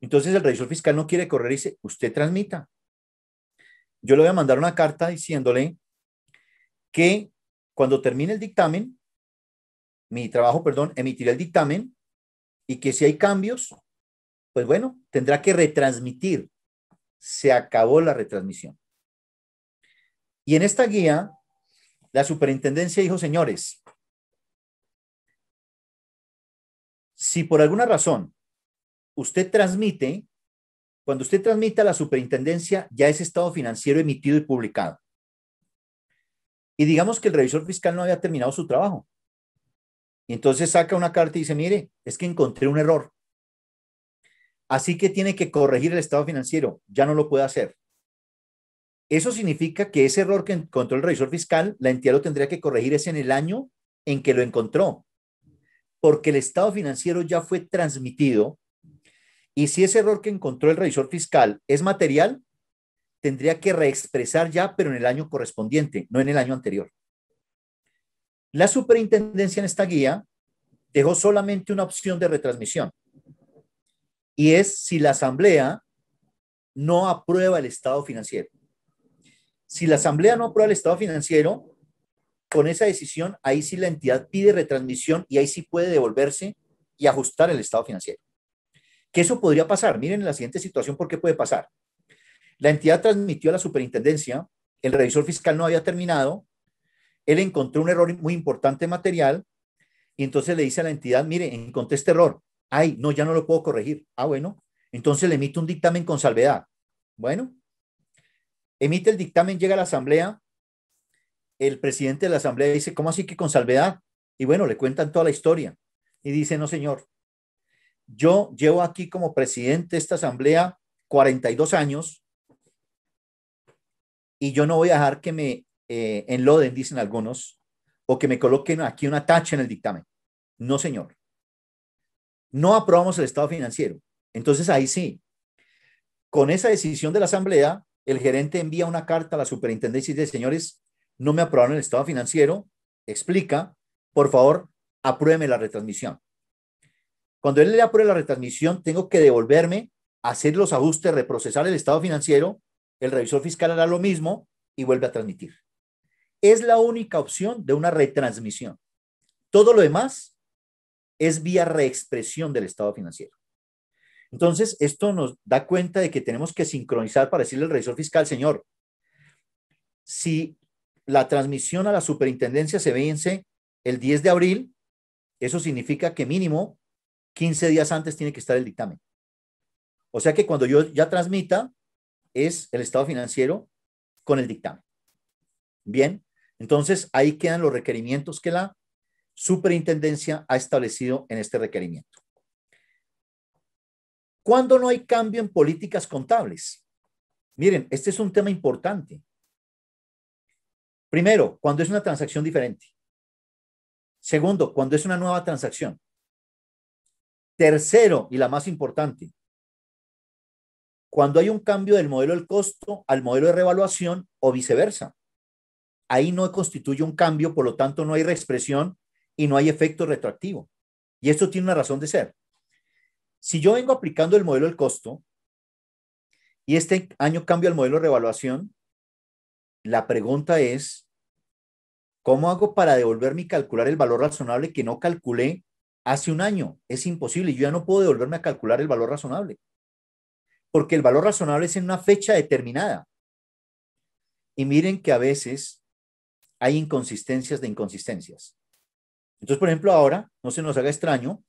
Entonces el revisor fiscal no quiere correr y dice, usted transmita. Yo le voy a mandar una carta diciéndole que cuando termine el dictamen, mi trabajo, perdón, emitiré el dictamen y que si hay cambios, pues bueno, tendrá que retransmitir. Se acabó la retransmisión. Y en esta guía, la superintendencia dijo, señores, si por alguna razón usted transmite, cuando usted transmite a la superintendencia, ya es estado financiero emitido y publicado. Y digamos que el revisor fiscal no había terminado su trabajo. Y entonces saca una carta y dice, mire, es que encontré un error. así que tiene que corregir el estado financiero, ya no lo puede hacer. Eso significa que ese error que encontró el revisor fiscal, la entidad lo tendría que corregir es en el año en que lo encontró, porque el estado financiero ya fue transmitido y si ese error que encontró el revisor fiscal es material, tendría que reexpresar ya, pero en el año correspondiente, no en el año anterior. La superintendencia en esta guía dejó solamente una opción de retransmisión y es si la asamblea no aprueba el estado financiero. Si la asamblea no aprueba el estado financiero, con esa decisión, ahí sí la entidad pide retransmisión y ahí sí puede devolverse y ajustar el estado financiero. Que eso podría pasar. Miren la siguiente situación, ¿por qué puede pasar? La entidad transmitió a la superintendencia, el revisor fiscal no había terminado, él encontró un error muy importante material y entonces le dice a la entidad, mire, encontré este error. Ay, no, ya no lo puedo corregir. Ah, bueno. Entonces le emite un dictamen con salvedad. Bueno, emite el dictamen, llega a la asamblea, el presidente de la asamblea dice, ¿cómo así que con salvedad? Y bueno, le cuentan toda la historia. Y dice, no, señor, yo llevo aquí como presidente de esta asamblea 42 años y yo no voy a dejar que me enloden, dicen algunos, o que me coloquen aquí una tacha en el dictamen. No, señor. No aprobamos el estado financiero. Entonces ahí sí, con esa decisión de la asamblea, el gerente envía una carta a la superintendencia y dice, señores, no me aprobaron el estado financiero, explica, por favor, apruébeme la retransmisión. Cuando él le apruebe la retransmisión, tengo que devolverme, hacer los ajustes, reprocesar el estado financiero, el revisor fiscal hará lo mismo y vuelve a transmitir. Es la única opción de una retransmisión. Todo lo demás es vía reexpresión del estado financiero. Entonces, esto nos da cuenta de que tenemos que sincronizar para decirle al revisor fiscal, señor, si la transmisión a la superintendencia se vence el 10 de abril, eso significa que mínimo 15 días antes tiene que estar el dictamen. O sea que cuando yo ya transmita, es el estado financiero con el dictamen. Bien, entonces ahí quedan los requerimientos que la superintendencia ha establecido en este requerimiento. ¿Cuándo no hay cambio en políticas contables? Miren, este es un tema importante. Primero, cuando es una transacción diferente. Segundo, cuando es una nueva transacción. Tercero, y la más importante, cuando hay un cambio del modelo del costo al modelo de revaluación o viceversa. Ahí no constituye un cambio, por lo tanto no hay reexpresión y no hay efecto retroactivo. Y esto tiene una razón de ser. Si yo vengo aplicando el modelo del costo y este año cambio el modelo de revaluación, la pregunta es, ¿cómo hago para devolverme y calcular el valor razonable que no calculé hace un año? Es imposible, yo ya no puedo devolverme a calcular el valor razonable, porque el valor razonable es en una fecha determinada. Y miren que a veces hay inconsistencias de inconsistencias. Entonces, por ejemplo, ahora, no se nos haga extraño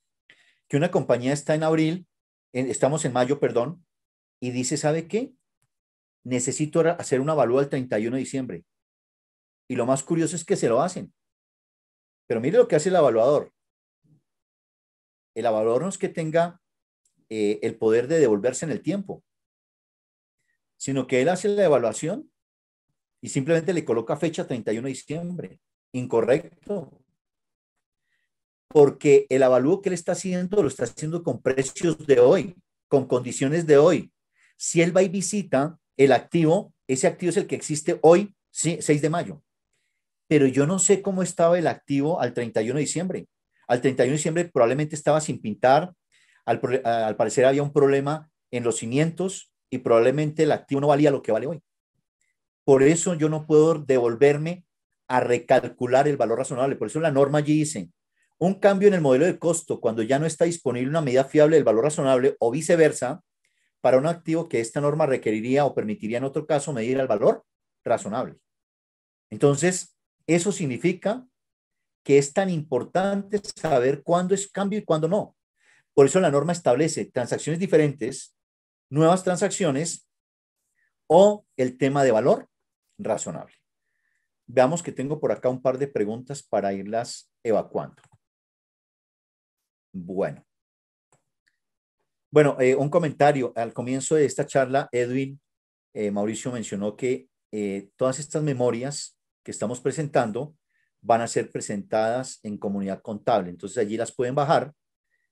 que una compañía está en abril, estamos en mayo, perdón, y dice, ¿sabe qué? Necesito hacer una avalúo el 31 de diciembre. Y lo más curioso es que se lo hacen. Pero mire lo que hace el evaluador. El evaluador no es que tenga el poder de devolverse en el tiempo, sino que él hace la evaluación y simplemente le coloca fecha 31 de diciembre. Incorrecto. Porque el avalúo que él está haciendo lo está haciendo con precios de hoy, con condiciones de hoy. Si él va y visita el activo, ese activo es el que existe hoy, 6 de mayo. Pero yo no sé cómo estaba el activo al 31 de diciembre. Al 31 de diciembre probablemente estaba sin pintar, al parecer había un problema en los cimientos y probablemente el activo no valía lo que vale hoy. Por eso yo no puedo devolverme a recalcular el valor razonable. Por eso la norma allí dice, un cambio en el modelo de costo cuando ya no está disponible una medida fiable del valor razonable o viceversa para un activo que esta norma requeriría o permitiría en otro caso medir el valor razonable. Entonces, eso significa que es tan importante saber cuándo es cambio y cuándo no. Por eso la norma establece transacciones diferentes, nuevas transacciones o el tema de valor razonable. Veamos que tengo por acá un par de preguntas para irlas evacuando. Bueno. Bueno, un comentario. Al comienzo de esta charla, Edwin, Mauricio mencionó que todas estas memorias que estamos presentando van a ser presentadas en Comunidad Contable. Entonces allí las pueden bajar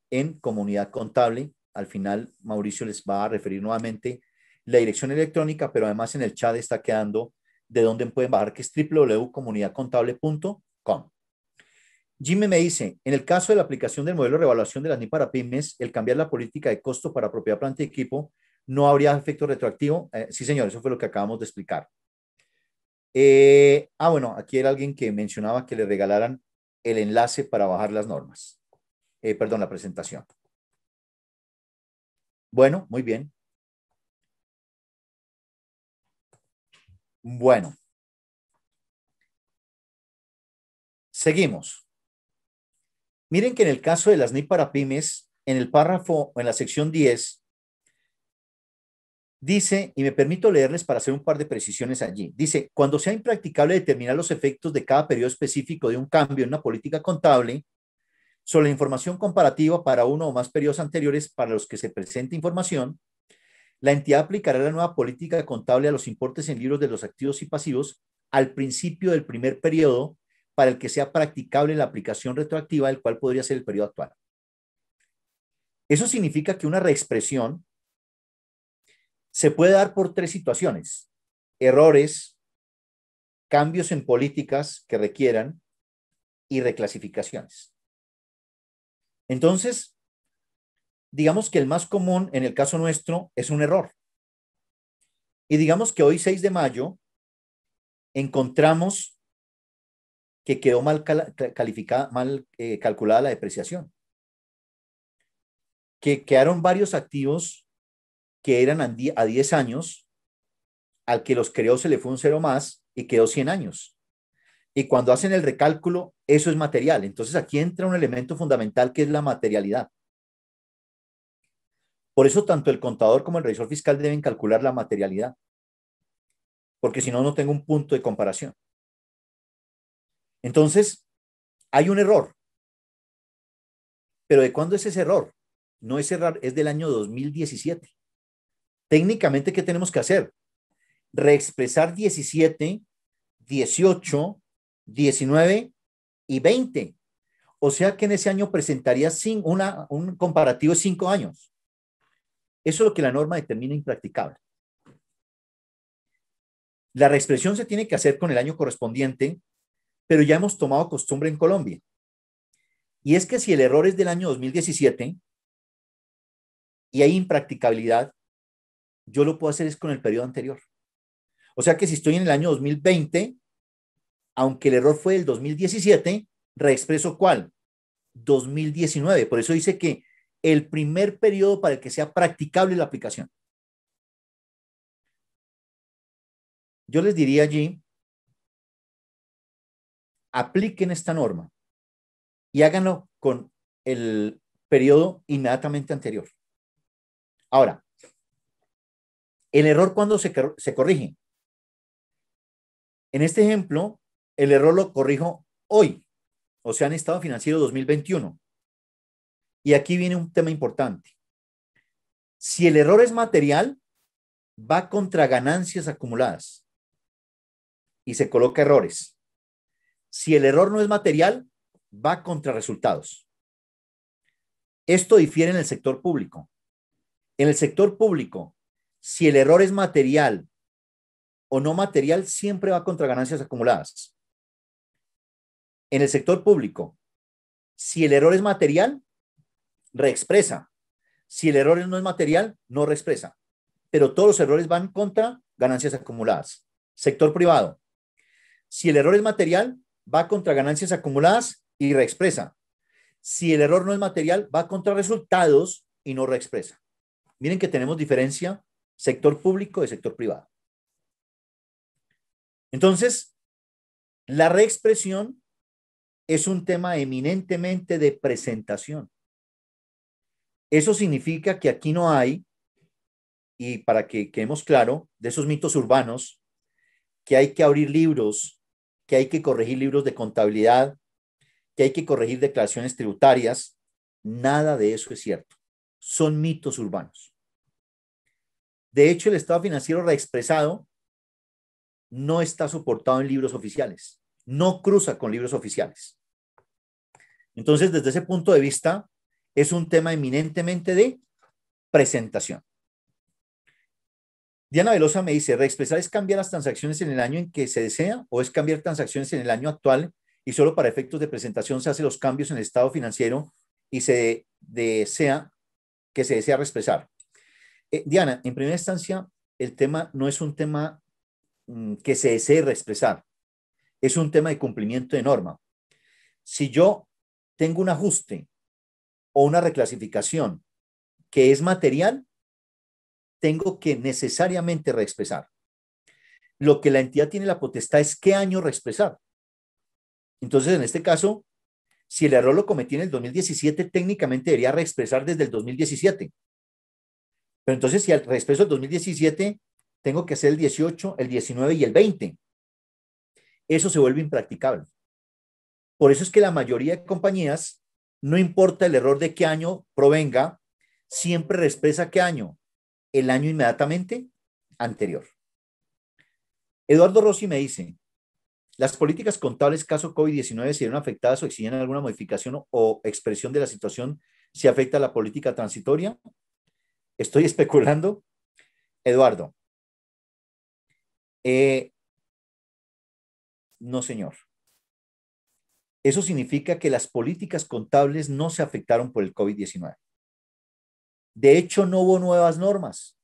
en Comunidad Contable. Al final, Mauricio les va a referir nuevamente la dirección electrónica, pero además en el chat está quedando de dónde pueden bajar, que es www.comunidadcontable.com. Jimmy me dice, en el caso de la aplicación del modelo de revaluación de las NIP para pymes, el cambiar la política de costo para propiedad, planta y equipo, ¿no habría efecto retroactivo? Sí, señor, eso fue lo que acabamos de explicar. Bueno, aquí era alguien que mencionaba que le regalaran el enlace para bajar las normas. Perdón, la presentación. Bueno, muy bien. Bueno. Seguimos. Miren que en el caso de las NIP para pymes, en el párrafo, en la sección 10, dice, y me permito leerles para hacer un par de precisiones allí, dice, cuando sea impracticable determinar los efectos de cada periodo específico de un cambio en una política contable, sobre la información comparativa para uno o más periodos anteriores para los que se presente información, la entidad aplicará la nueva política contable a los importes en libros de los activos y pasivos al principio del primer periodo para el que sea practicable la aplicación retroactiva, del cual podría ser el periodo actual. Eso significa que una reexpresión se puede dar por tres situaciones: errores, cambios en políticas que requieran y reclasificaciones. Entonces, digamos que el más común en el caso nuestro es un error. Y digamos que hoy, 6 de mayo, encontramos que quedó mal calculada la depreciación. Que quedaron varios activos que eran a 10 años, al que los creó se le fue un cero más y quedó 100 años. Y cuando hacen el recálculo, eso es material. Entonces aquí entra un elemento fundamental que es la materialidad. Por eso tanto el contador como el revisor fiscal deben calcular la materialidad, porque si no, no tengo un punto de comparación. Entonces, hay un error. ¿Pero de cuándo es ese error? No es error, es del año 2017. Técnicamente, ¿qué tenemos que hacer? Reexpresar 17, 18, 19 y 20. O sea que en ese año presentaría un comparativo de 5 años. Eso es lo que la norma determina impracticable. La reexpresión se tiene que hacer con el año correspondiente, pero ya hemos tomado costumbre en Colombia. Y es que si el error es del año 2017 y hay impracticabilidad, yo lo puedo hacer es con el periodo anterior. O sea que si estoy en el año 2020, aunque el error fue del 2017, reexpreso ¿cuál? 2019. Por eso dice que el primer periodo para el que sea practicable la aplicación. Yo les diría allí, apliquen esta norma y háganlo con el periodo inmediatamente anterior. Ahora, ¿el error cuándo se corrige? En este ejemplo, el error lo corrijo hoy, o sea, en estado financiero 2021. Y aquí viene un tema importante. Si el error es material, va contra ganancias acumuladas y se coloca errores. Si el error no es material, va contra resultados. Esto difiere en el sector público. En el sector público, si el error es material o no material, siempre va contra ganancias acumuladas. En el sector público, si el error es material, reexpresa. Si el error no es material, no reexpresa. Pero todos los errores van contra ganancias acumuladas. Sector privado, si el error es material, va contra ganancias acumuladas y reexpresa. Si el error no es material, va contra resultados y no reexpresa. Miren que tenemos diferencia sector público de sector privado. Entonces, la reexpresión es un tema eminentemente de presentación. Eso significa que aquí no hay, y para que quedemos claro, de esos mitos urbanos, que hay que abrir libros, que hay que corregir libros de contabilidad, que hay que corregir declaraciones tributarias, nada de eso es cierto. son mitos urbanos. De hecho, el estado financiero reexpresado no está soportado en libros oficiales, no cruza con libros oficiales. Entonces, desde ese punto de vista, es un tema eminentemente de presentación. Diana Velosa me dice, ¿reexpresar es cambiar las transacciones en el año en que se desea o es cambiar transacciones en el año actual y solo para efectos de presentación se hacen los cambios en el estado financiero y se desea reexpresar? Diana, en primera instancia, el tema no es un tema que se desee reexpresar, es un tema de cumplimiento de norma. Si yo tengo un ajuste o una reclasificación que es material, tengo que necesariamente reexpresar. Lo que la entidad tiene la potestad es qué año reexpresar. Entonces, en este caso, si el error lo cometí en el 2017, técnicamente debería reexpresar desde el 2017. Pero entonces, si al reexpreso el 2017, tengo que hacer el 18, el 19 y el 20. Eso se vuelve impracticable. Por eso es que la mayoría de compañías, no importa el error de qué año provenga, siempre reexpresa qué año, el año inmediatamente anterior. Eduardo Rossi me dice, ¿las políticas contables caso COVID-19 se vieron afectadas o exigen alguna modificación o expresión de la situación si afecta a la política transitoria? Estoy especulando. Eduardo. No, señor. Eso significa que las políticas contables no se afectaron por el COVID-19. De hecho, no hubo nuevas normas.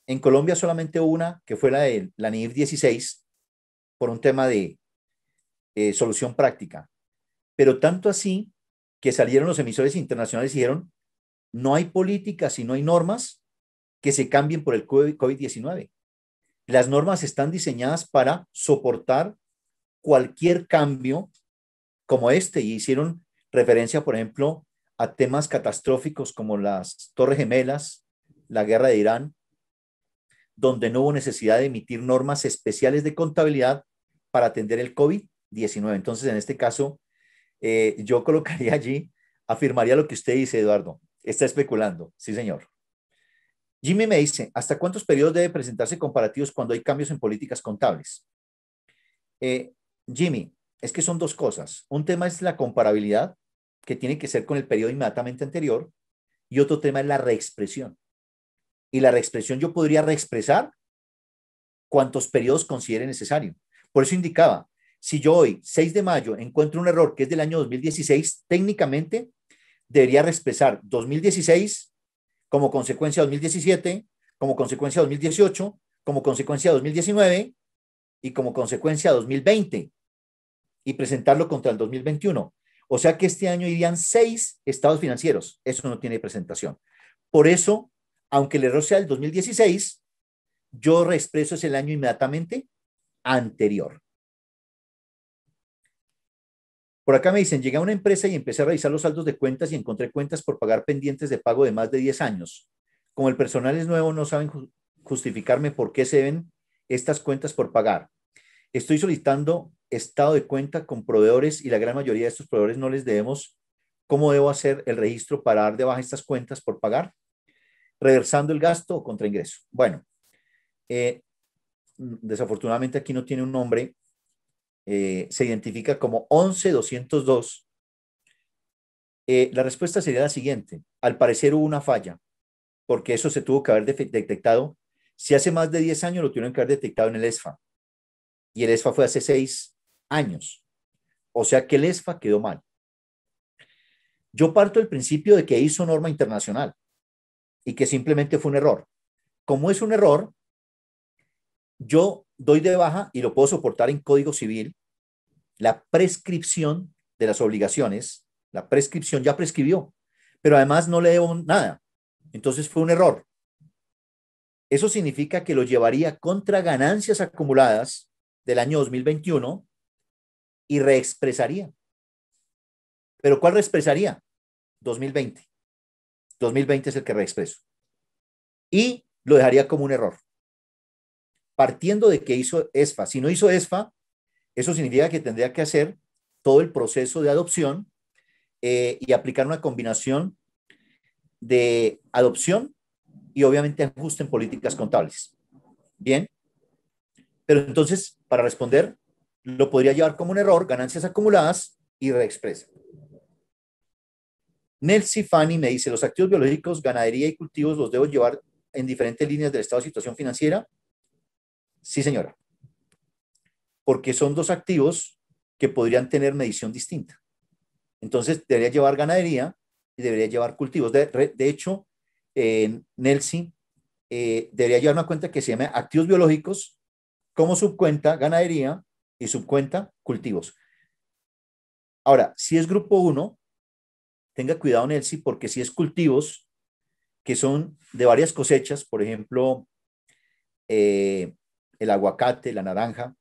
En Colombia solamente hubo una, que fue la NIF 16, por un tema de solución práctica. Pero tanto así que salieron los emisores internacionales y dijeron, no hay políticas y no hay normas que se cambien por el COVID-19. Las normas están diseñadas para soportar cualquier cambio como este, y hicieron referencia, por ejemplo, a temas catastróficos como las Torres Gemelas, la guerra de Irán, donde no hubo necesidad de emitir normas especiales de contabilidad para atender el COVID-19. Entonces, en este caso, yo colocaría allí, afirmaría lo que usted dice, Eduardo. Está especulando. Sí, señor. Jimmy me dice, ¿hasta cuántos periodos debe presentarse comparativos cuando hay cambios en políticas contables? Jimmy, es que son dos cosas. Un tema es la comparabilidad, que tiene que ser con el periodo inmediatamente anterior, y otro tema es la reexpresión. Y la reexpresión yo podría reexpresar cuantos periodos considere necesario. Por eso indicaba, si yo hoy, 6 de mayo, encuentro un error que es del año 2016, técnicamente debería reexpresar 2016 como consecuencia 2017, como consecuencia 2018, como consecuencia 2019 y como consecuencia 2020 y presentarlo contra el 2021. O sea que este año irían 6 estados financieros. Eso no tiene presentación. Por eso, aunque el error sea del 2016, yo reexpreso ese año inmediatamente anterior. Por acá me dicen, llegué a una empresa y empecé a revisar los saldos de cuentas y encontré cuentas por pagar pendientes de pago de más de 10 años. Como el personal es nuevo, no saben justificarme por qué se deben estas cuentas por pagar. Estoy solicitando estado de cuenta con proveedores y la gran mayoría de estos proveedores no les debemos. ¿Cómo debo hacer el registro para dar de baja estas cuentas por pagar? ¿Reversando el gasto o contra ingreso? Bueno, desafortunadamente aquí no tiene un nombre. Se identifica como 11202. La respuesta sería la siguiente. Al parecer hubo una falla, porque eso se tuvo que haber detectado. Si hace más de 10 años lo tuvieron que haber detectado en el ESFA. Y el ESFA fue hace 6 años. O sea que el ESFA quedó mal. Yo parto del principio de que hizo norma internacional y que simplemente fue un error. Como es un error, yo doy de baja y lo puedo soportar en Código Civil. La prescripción de las obligaciones, la prescripción ya prescribió, pero además no le debo nada. Entonces fue un error. Eso significa que lo llevaría contra ganancias acumuladas del año 2021 y reexpresaría. ¿Pero cuál reexpresaría? 2020. 2020 es el que reexpreso. Y lo dejaría como un error. Partiendo de que hizo ESFA. Si no hizo ESFA, eso significa que tendría que hacer todo el proceso de adopción y aplicar una combinación de adopción y obviamente ajuste en políticas contables. Bien, pero entonces, para responder, lo podría llevar como un error, ganancias acumuladas y reexpresa. Nelcy Fanny me dice, los activos biológicos, ganadería y cultivos los debo llevar en diferentes líneas del estado de situación financiera. Sí, señora, porque son dos activos que podrían tener medición distinta. Entonces, debería llevar ganadería y debería llevar cultivos. De hecho, Nelcy debería llevar una cuenta que se llama activos biológicos, como subcuenta ganadería y subcuenta cultivos. Ahora, si es grupo 1, tenga cuidado, Nelcy, porque si es cultivos que son de varias cosechas, por ejemplo, el aguacate, la naranja,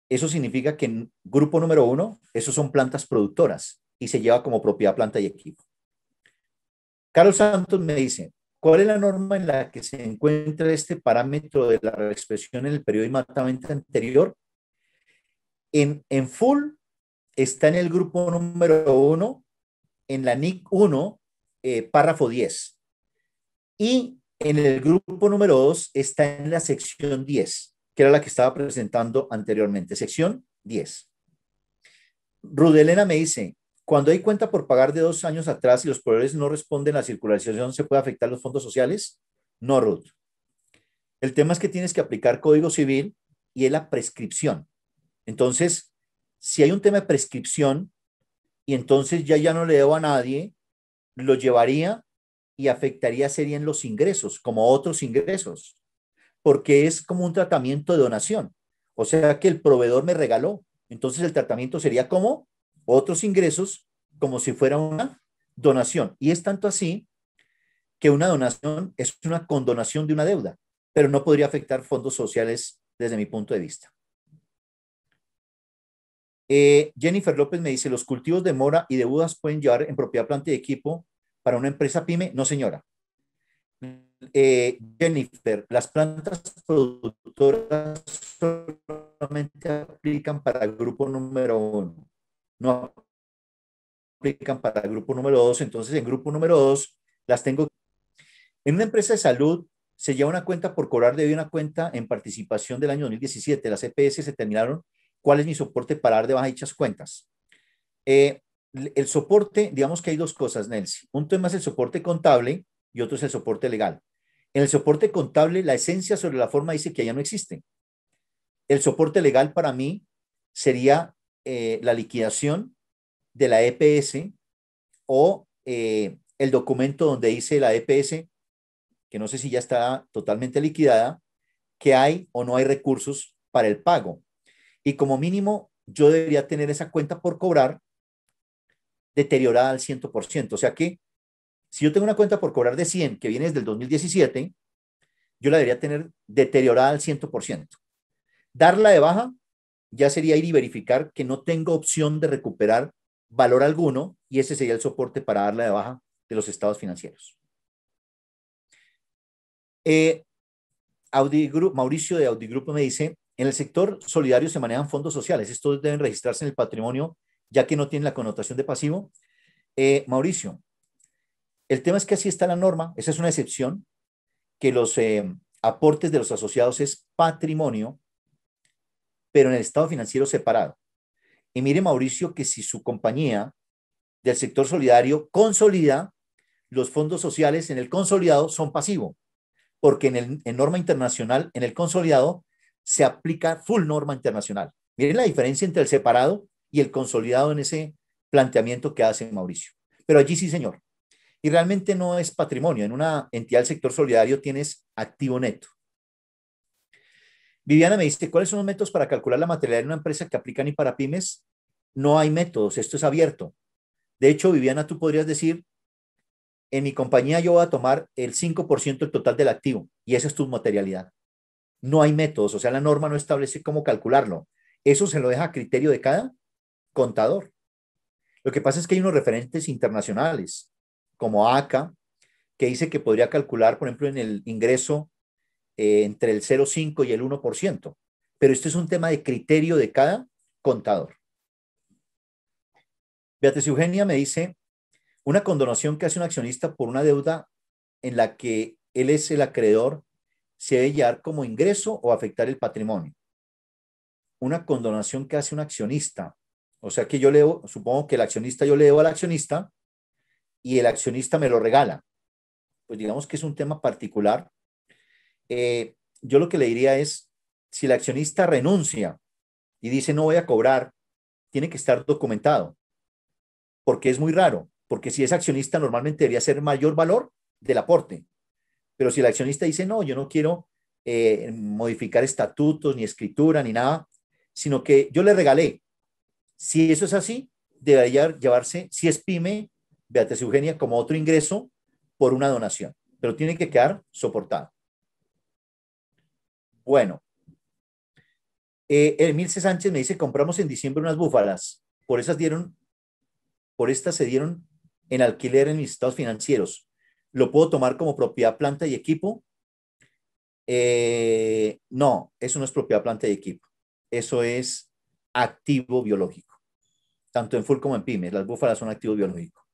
eso significa que en grupo número 1, esos son plantas productoras y se lleva como propiedad planta y equipo. Carlos Santos me dice, ¿cuál es la norma en la que se encuentra este parámetro de la expresión en el periodo inmediatamente anterior? En full está en el grupo número 1, en la NIC 1, párrafo 10. Y en el grupo número 2 está en la sección 10, que era la que estaba presentando anteriormente, sección 10. Rudelena me dice, cuando hay cuenta por pagar de 2 años atrás y los proveedores no responden a la circulación, ¿se puede afectar los fondos sociales? No, Ruth. El tema es que tienes que aplicar Código Civil y es la prescripción. Entonces, si hay un tema de prescripción y entonces ya no le debo a nadie, lo llevaría y afectaría serían los ingresos, como otros ingresos, porque es como un tratamiento de donación. O sea que el proveedor me regaló. Entonces el tratamiento sería como otros ingresos, como si fuera una donación. Y es tanto así que una donación es una condonación de una deuda, pero no podría afectar fondos sociales desde mi punto de vista. Jennifer López me dice, ¿los cultivos de mora y de uvas pueden llevar en propiedad planta y equipo para una empresa pyme? No, señora. Jennifer, las plantas productoras solamente aplican para el grupo número 1, no aplican para el grupo número 2, entonces en grupo número 2 las tengo. En una empresa de salud se lleva una cuenta por cobrar de una cuenta en participación del año 2017, las EPS se terminaron. ¿Cuál es mi soporte para dar de baja dichas cuentas? El soporte, digamos que hay dos cosas, Nelson. Un tema es el soporte contable y otro es el soporte legal. En el soporte contable, la esencia sobre la forma dice que ya no existe. El soporte legal para mí sería la liquidación de la EPS o el documento donde dice la EPS, que no sé si ya está totalmente liquidada, que hay o no hay recursos para el pago. Y como mínimo, yo debería tener esa cuenta por cobrar deteriorada al 100%. O sea que si yo tengo una cuenta por cobrar de 100 que viene desde el 2017, yo la debería tener deteriorada al 100%. Darla de baja ya sería ir y verificar que no tengo opción de recuperar valor alguno y ese sería el soporte para darla de baja de los estados financieros. Mauricio de Audi Group me dice, en el sector solidario se manejan fondos sociales. Estos deben registrarse en el patrimonio ya que no tienen la connotación de pasivo. Mauricio, el tema es que así está la norma. Esa es una excepción, que los aportes de los asociados es patrimonio, pero en el estado financiero separado. Y mire, Mauricio, que si su compañía del sector solidario consolida, los fondos sociales en el consolidado son pasivos, porque en norma internacional, en el consolidado, se aplica full norma internacional. Miren la diferencia entre el separado y el consolidado en ese planteamiento que hace Mauricio. Pero allí sí, señor. Y realmente no es patrimonio. En una entidad del sector solidario tienes activo neto. Viviana me dice, ¿cuáles son los métodos para calcular la materialidad de una empresa que aplican y para pymes? No hay métodos, esto es abierto. De hecho, Viviana, tú podrías decir, en mi compañía yo voy a tomar el 5% del total del activo y esa es tu materialidad. No hay métodos, o sea, la norma no establece cómo calcularlo. Eso se lo deja a criterio de cada contador. Lo que pasa es que hay unos referentes internacionales, como ACA, que dice que podría calcular, por ejemplo, en el ingreso entre el 0,5 y el 1%. Pero esto es un tema de criterio de cada contador. Beatriz Eugenia me dice, Una condonación que hace un accionista por una deuda en la que él es el acreedor se debe llevar como ingreso o afectar el patrimonio. Una condonación que hace un accionista, o sea que yo leo, supongo que el accionista, yo le debo al accionista y el accionista me lo regala. Pues digamos que es un tema particular. Yo lo que le diría es, si el accionista renuncia y dice no voy a cobrar, tiene que estar documentado, porque es muy raro, porque si es accionista normalmente debería ser mayor valor del aporte, pero si el accionista dice no, yo no quiero modificar estatutos, ni escritura, ni nada, sino que yo le regalé. Si eso es así, debería llevarse, si es pyme, Beatriz Eugenia, como otro ingreso por una donación, pero tiene que quedar soportado. Bueno, Emilce Sánchez me dice, compramos en diciembre unas búfalas, por estas se dieron en alquiler en mis estados financieros. ¿Lo puedo tomar como propiedad, planta y equipo? No, eso no es propiedad, planta y equipo. Eso es activo biológico, tanto en full como en pymes. Las búfalas son activo biológico.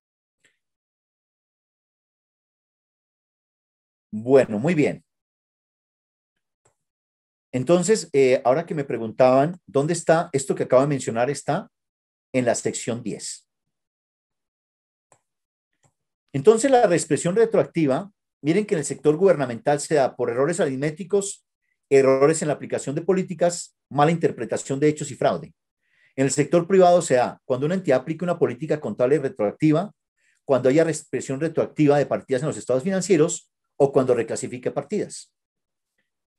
Bueno, muy bien. Entonces, ahora que me preguntaban, ¿dónde está esto que acabo de mencionar? Está en la sección 10. Entonces, la reexpresión retroactiva, miren que en el sector gubernamental se da por errores aritméticos, errores en la aplicación de políticas, mala interpretación de hechos y fraude. En el sector privado se da cuando una entidad aplica una política contable retroactiva, cuando haya reexpresión retroactiva de partidas en los estados financieros o cuando reclasifique partidas.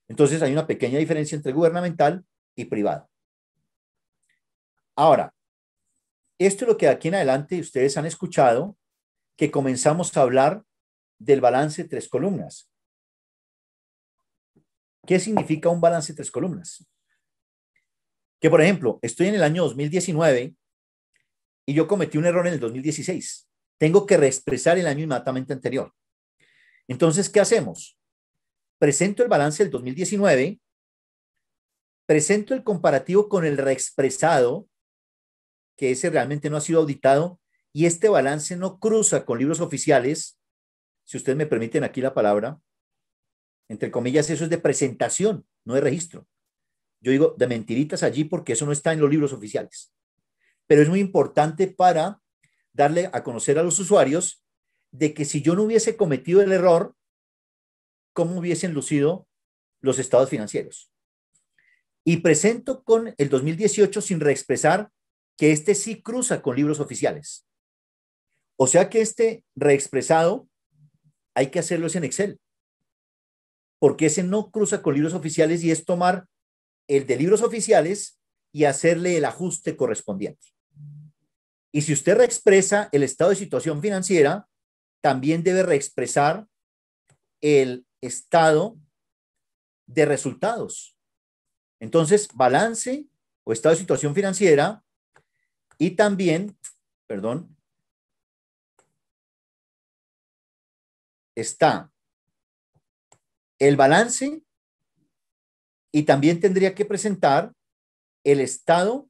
Entonces, hay una pequeña diferencia entre gubernamental y privado. Ahora, esto es lo que de aquí en adelante ustedes han escuchado, que comenzamos a hablar del balance de 3 columnas. ¿Qué significa un balance de 3 columnas? Que, por ejemplo, estoy en el año 2019 y yo cometí un error en el 2016. Tengo que reexpresar el año inmediatamente anterior. Entonces, ¿qué hacemos? Presento el balance del 2019, presento el comparativo con el reexpresado, que ese realmente no ha sido auditado, y este balance no cruza con libros oficiales, si ustedes me permiten aquí la palabra, entre comillas, eso es de presentación, no de registro. Yo digo de mentiritas allí porque eso no está en los libros oficiales. Pero es muy importante para darle a conocer a los usuarios de que si yo no hubiese cometido el error, ¿cómo hubiesen lucido los estados financieros? Y presento con el 2018 sin reexpresar que este sí cruza con libros oficiales. O sea que este reexpresado hay que hacerlo en Excel, porque ese no cruza con libros oficiales y es tomar el de libros oficiales y hacerle el ajuste correspondiente. Y si usted reexpresa el estado de situación financiera, también debe reexpresar el estado de resultados. Entonces, balance o estado de situación financiera y también, perdón, está el balance y también tendría que presentar el estado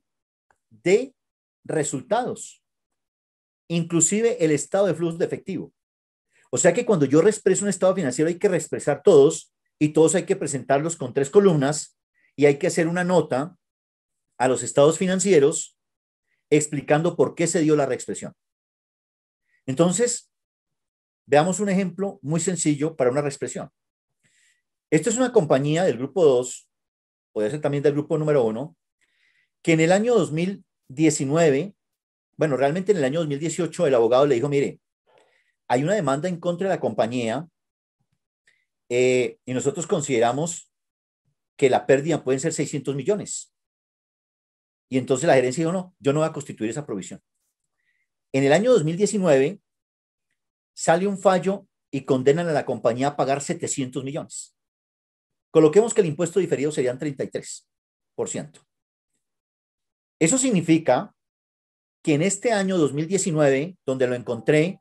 de resultados, inclusive el estado de flujo de efectivo. O sea que cuando yo reexpreso un estado financiero hay que reexpresar todos y todos hay que presentarlos con 3 columnas y hay que hacer una nota a los estados financieros explicando por qué se dio la reexpresión. Entonces, veamos un ejemplo muy sencillo para una reexpresión. Esto es una compañía del grupo 2, puede ser también del grupo número 1, que en el año 2019, bueno, realmente en el año 2018 el abogado le dijo, mire, hay una demanda en contra de la compañía y nosotros consideramos que la pérdida pueden ser 600 millones. Y entonces la gerencia dijo, no, yo no voy a constituir esa provisión. En el año 2019 sale un fallo y condenan a la compañía a pagar 700 millones. Coloquemos que el impuesto diferido serían 33%. Eso significa que en este año 2019, donde lo encontré,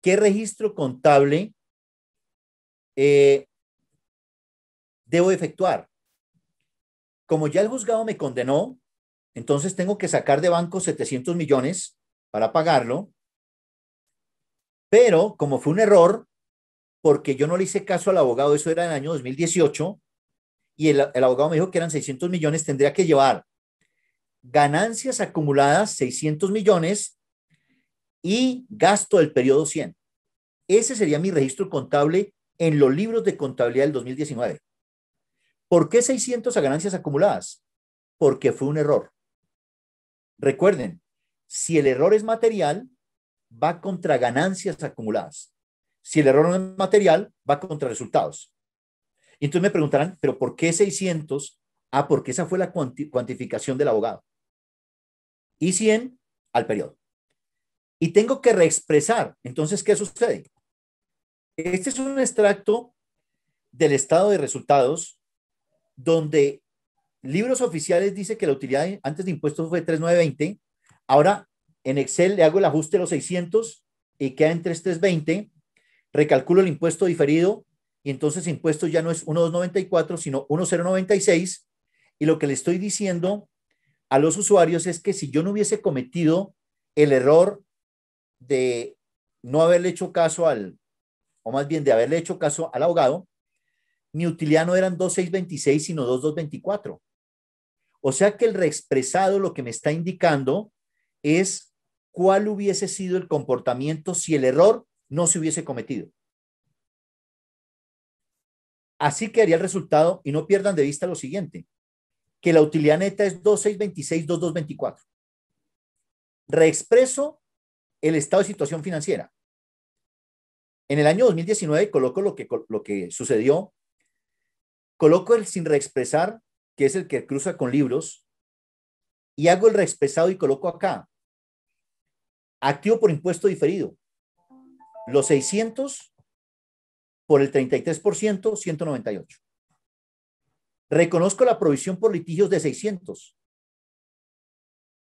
¿qué registro contable debo efectuar? Como ya el juzgado me condenó, entonces tengo que sacar de banco 700 millones para pagarlo Pero como fue un error, porque yo no le hice caso al abogado, eso era en el año 2018, y el abogado me dijo que eran 600 millones, tendría que llevar ganancias acumuladas 600 millones y gasto del periodo 100. Ese sería mi registro contable en los libros de contabilidad del 2019. ¿Por qué 600 a ganancias acumuladas? Porque fue un error. Recuerden, si el error es material, va contra ganancias acumuladas. Si el error no es material, va contra resultados. Y entonces me preguntarán, ¿pero por qué 600? Ah, porque esa fue la cuantificación del abogado. Y 100 al periodo. Y tengo que reexpresar. Entonces, ¿qué sucede? Este es un extracto del estado de resultados donde libros oficiales dice que la utilidad antes de impuestos fue 3,920. Ahora en Excel le hago el ajuste de los 600 y queda en 3,320. Recalculo el impuesto diferido y entonces el impuesto ya no es 1,294, sino 1,096. Y lo que le estoy diciendo a los usuarios es que si yo no hubiese cometido el error de no haberle hecho caso o más bien de haberle hecho caso al abogado, mi utilidad no eran 2,626, sino 2,224. O sea que el reexpresado lo que me está indicando es cuál hubiese sido el comportamiento si el error no se hubiese cometido. Así quedaría el resultado y no pierdan de vista lo siguiente, que la utilidad neta es 2,626, 2,224. Reexpreso el estado de situación financiera. En el año 2019 coloco lo que sucedió, coloco el sin reexpresar, que es el que cruza con libros, y hago el reexpresado y coloco acá, activo por impuesto diferido, los 600 por el 33%, 198. Reconozco la provisión por litigios de 600.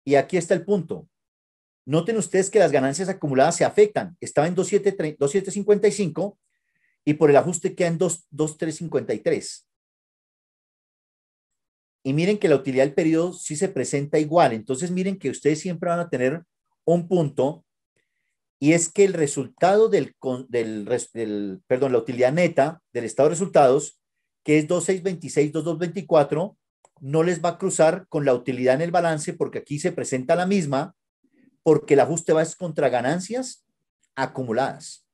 Y aquí está el punto. Noten ustedes que las ganancias acumuladas se afectan. Estaba en 2,755 y por el ajuste queda en 2,353. Y miren que la utilidad del periodo sí se presenta igual. Entonces miren que ustedes siempre van a tener un punto y es que el resultado la utilidad neta del estado de resultados, que es 2,626, 2,224, no les va a cruzar con la utilidad en el balance porque aquí se presenta la misma, porque el ajuste va contra ganancias acumuladas.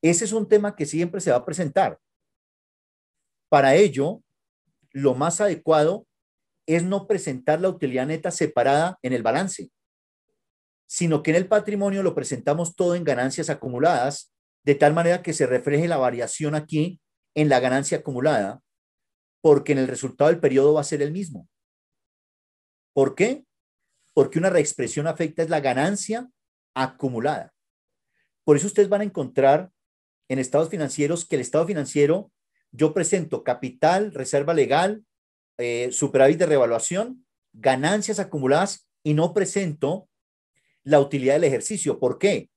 Ese es un tema que siempre se va a presentar. Para ello, lo más adecuado es no presentar la utilidad neta separada en el balance, sino que en el patrimonio lo presentamos todo en ganancias acumuladas, de tal manera que se refleje la variación aquí en la ganancia acumulada, porque en el resultado del periodo va a ser el mismo. ¿Por qué? Porque una reexpresión afecta es la ganancia acumulada. Por eso ustedes van a encontrar en estados financieros que el estado financiero, yo presento capital, reserva legal, superávit de revaluación, ganancias acumuladas y no presento la utilidad del ejercicio. ¿Por qué?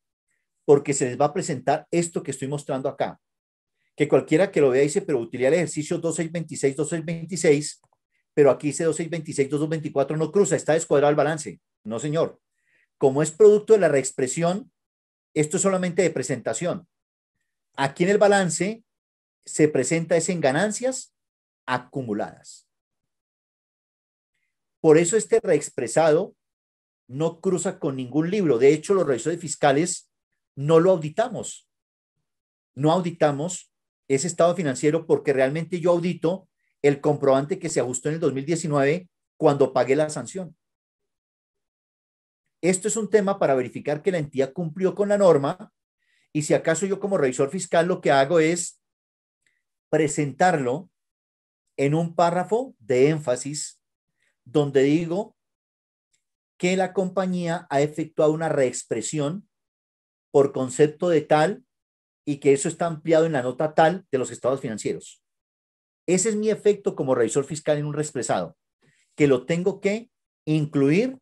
Porque se les va a presentar esto que estoy mostrando acá. Que cualquiera que lo vea dice, pero utilidad del ejercicio 2,626, 2,626, pero aquí dice 2,626, 2,224, no cruza, está descuadrado el balance. No, señor. Como es producto de la reexpresión, esto es solamente de presentación. Aquí en el balance se presenta es en ganancias acumuladas. Por eso este reexpresado no cruza con ningún libro. De hecho, los revisores fiscales no lo auditamos. No auditamos ese estado financiero porque realmente yo audito el comprobante que se ajustó en el 2019 cuando pagué la sanción. Esto es un tema para verificar que la entidad cumplió con la norma y si acaso yo como revisor fiscal lo que hago es presentarlo en un párrafo de énfasis donde digo que la compañía ha efectuado una reexpresión por concepto de tal y que eso está ampliado en la nota tal de los estados financieros. Ese es mi efecto como revisor fiscal en un reexpresado, que lo tengo que incluir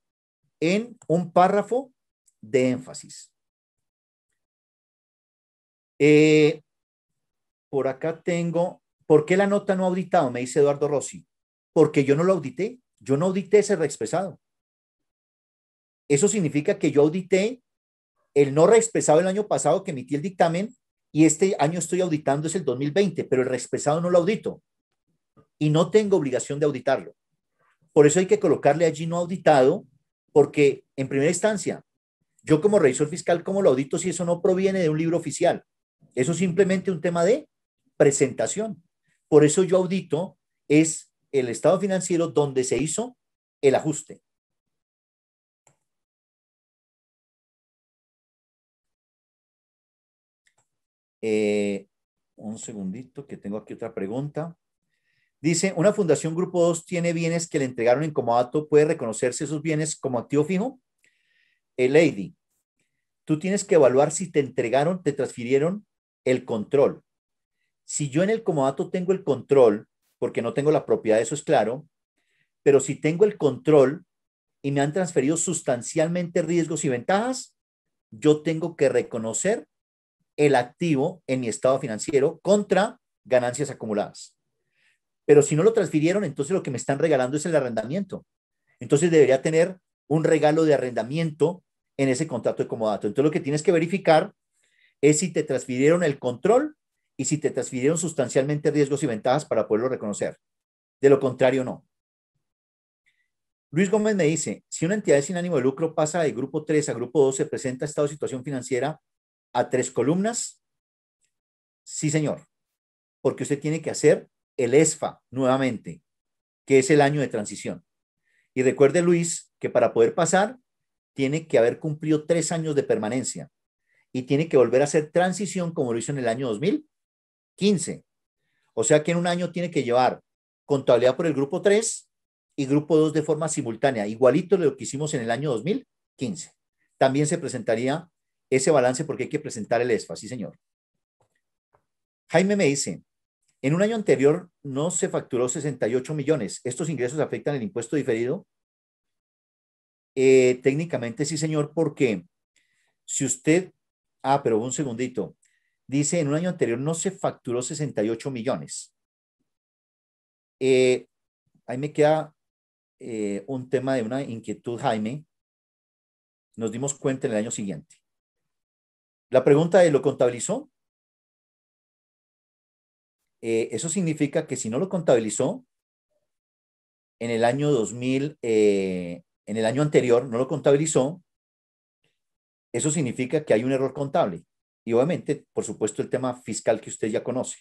en un párrafo de énfasis. Por acá tengo, ¿por qué la nota no auditado? Me dice Eduardo Rossi. Porque yo no lo audité, yo no audité ese reexpresado. Eso significa que yo audité el no reexpresado el año pasado que emití el dictamen y este año estoy auditando es el 2020, pero el reexpresado no lo audito y no tengo obligación de auditarlo. Por eso hay que colocarle allí no auditado, porque en primera instancia, yo como revisor fiscal, ¿cómo lo audito si eso no proviene de un libro oficial? Eso es simplemente un tema de presentación. Por eso yo audito es el estado financiero donde se hizo el ajuste. Un segundito, que tengo aquí otra pregunta. Dice, ¿una fundación Grupo 2 tiene bienes que le entregaron en comodato? ¿Puede reconocerse esos bienes como activo fijo? Lady, tú tienes que evaluar si te entregaron, te transfirieron el control. Si yo en el comodato tengo el control, porque no tengo la propiedad, eso es claro, pero si tengo el control y me han transferido sustancialmente riesgos y ventajas, yo tengo que reconocer el activo en mi estado financiero contra ganancias acumuladas. Pero si no lo transfirieron, entonces lo que me están regalando es el arrendamiento. Entonces debería tener un regalo de arrendamiento en ese contrato de comodato. Entonces lo que tienes que verificar es si te transfirieron el control y si te transfirieron sustancialmente riesgos y ventajas para poderlo reconocer. De lo contrario, no. Luis Gómez me dice, si una entidad sin ánimo de lucro pasa de grupo 3 a grupo 2, ¿se presenta estado de situación financiera a 3 columnas? Sí, señor, porque usted tiene que hacer el ESFA nuevamente, que es el año de transición. Y recuerde, Luis, que para poder pasar, tiene que haber cumplido 3 años de permanencia y tiene que volver a hacer transición como lo hizo en el año 2015. O sea que en un año tiene que llevar contabilidad por el grupo 3 y grupo 2 de forma simultánea, igualito de lo que hicimos en el año 2015. También se presentaría ese balance porque hay que presentar el ESFA, sí, señor. Jaime me dice, en un año anterior no se facturó 68 millones. ¿Estos ingresos afectan el impuesto diferido? Técnicamente sí, señor, porque si usted, pero un segundito, dice en un año anterior no se facturó 68 millones. Ahí me queda un tema de una inquietud, Jaime. Nos dimos cuenta en el año siguiente. La pregunta de ¿lo contabilizó? Eso significa que si no lo contabilizó en el año 2000, en el año anterior no lo contabilizó, eso significa que hay un error contable. Y obviamente, por supuesto, el tema fiscal que usted ya conoce.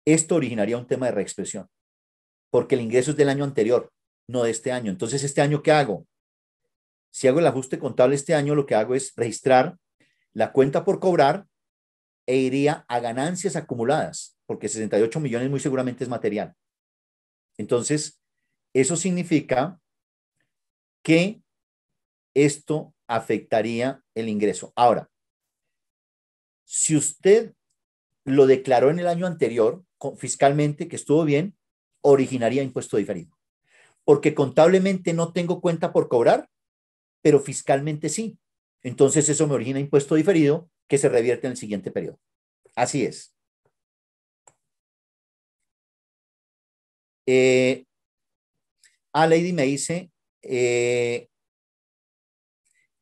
Esto originaría un tema de reexpresión, porque el ingreso es del año anterior, no de este año. Entonces, ¿este año qué hago? Si hago el ajuste contable este año, lo que hago es registrar la cuenta por cobrar e iría a ganancias acumuladas, porque 68 millones muy seguramente es material. Entonces, eso significa que esto afectaría el ingreso. Ahora, si usted lo declaró en el año anterior fiscalmente que estuvo bien, originaría impuesto diferido. Porque contablemente no tengo cuenta por cobrar, pero fiscalmente sí. Entonces eso me origina impuesto diferido que se revierte en el siguiente periodo. Así es. Lady me dice,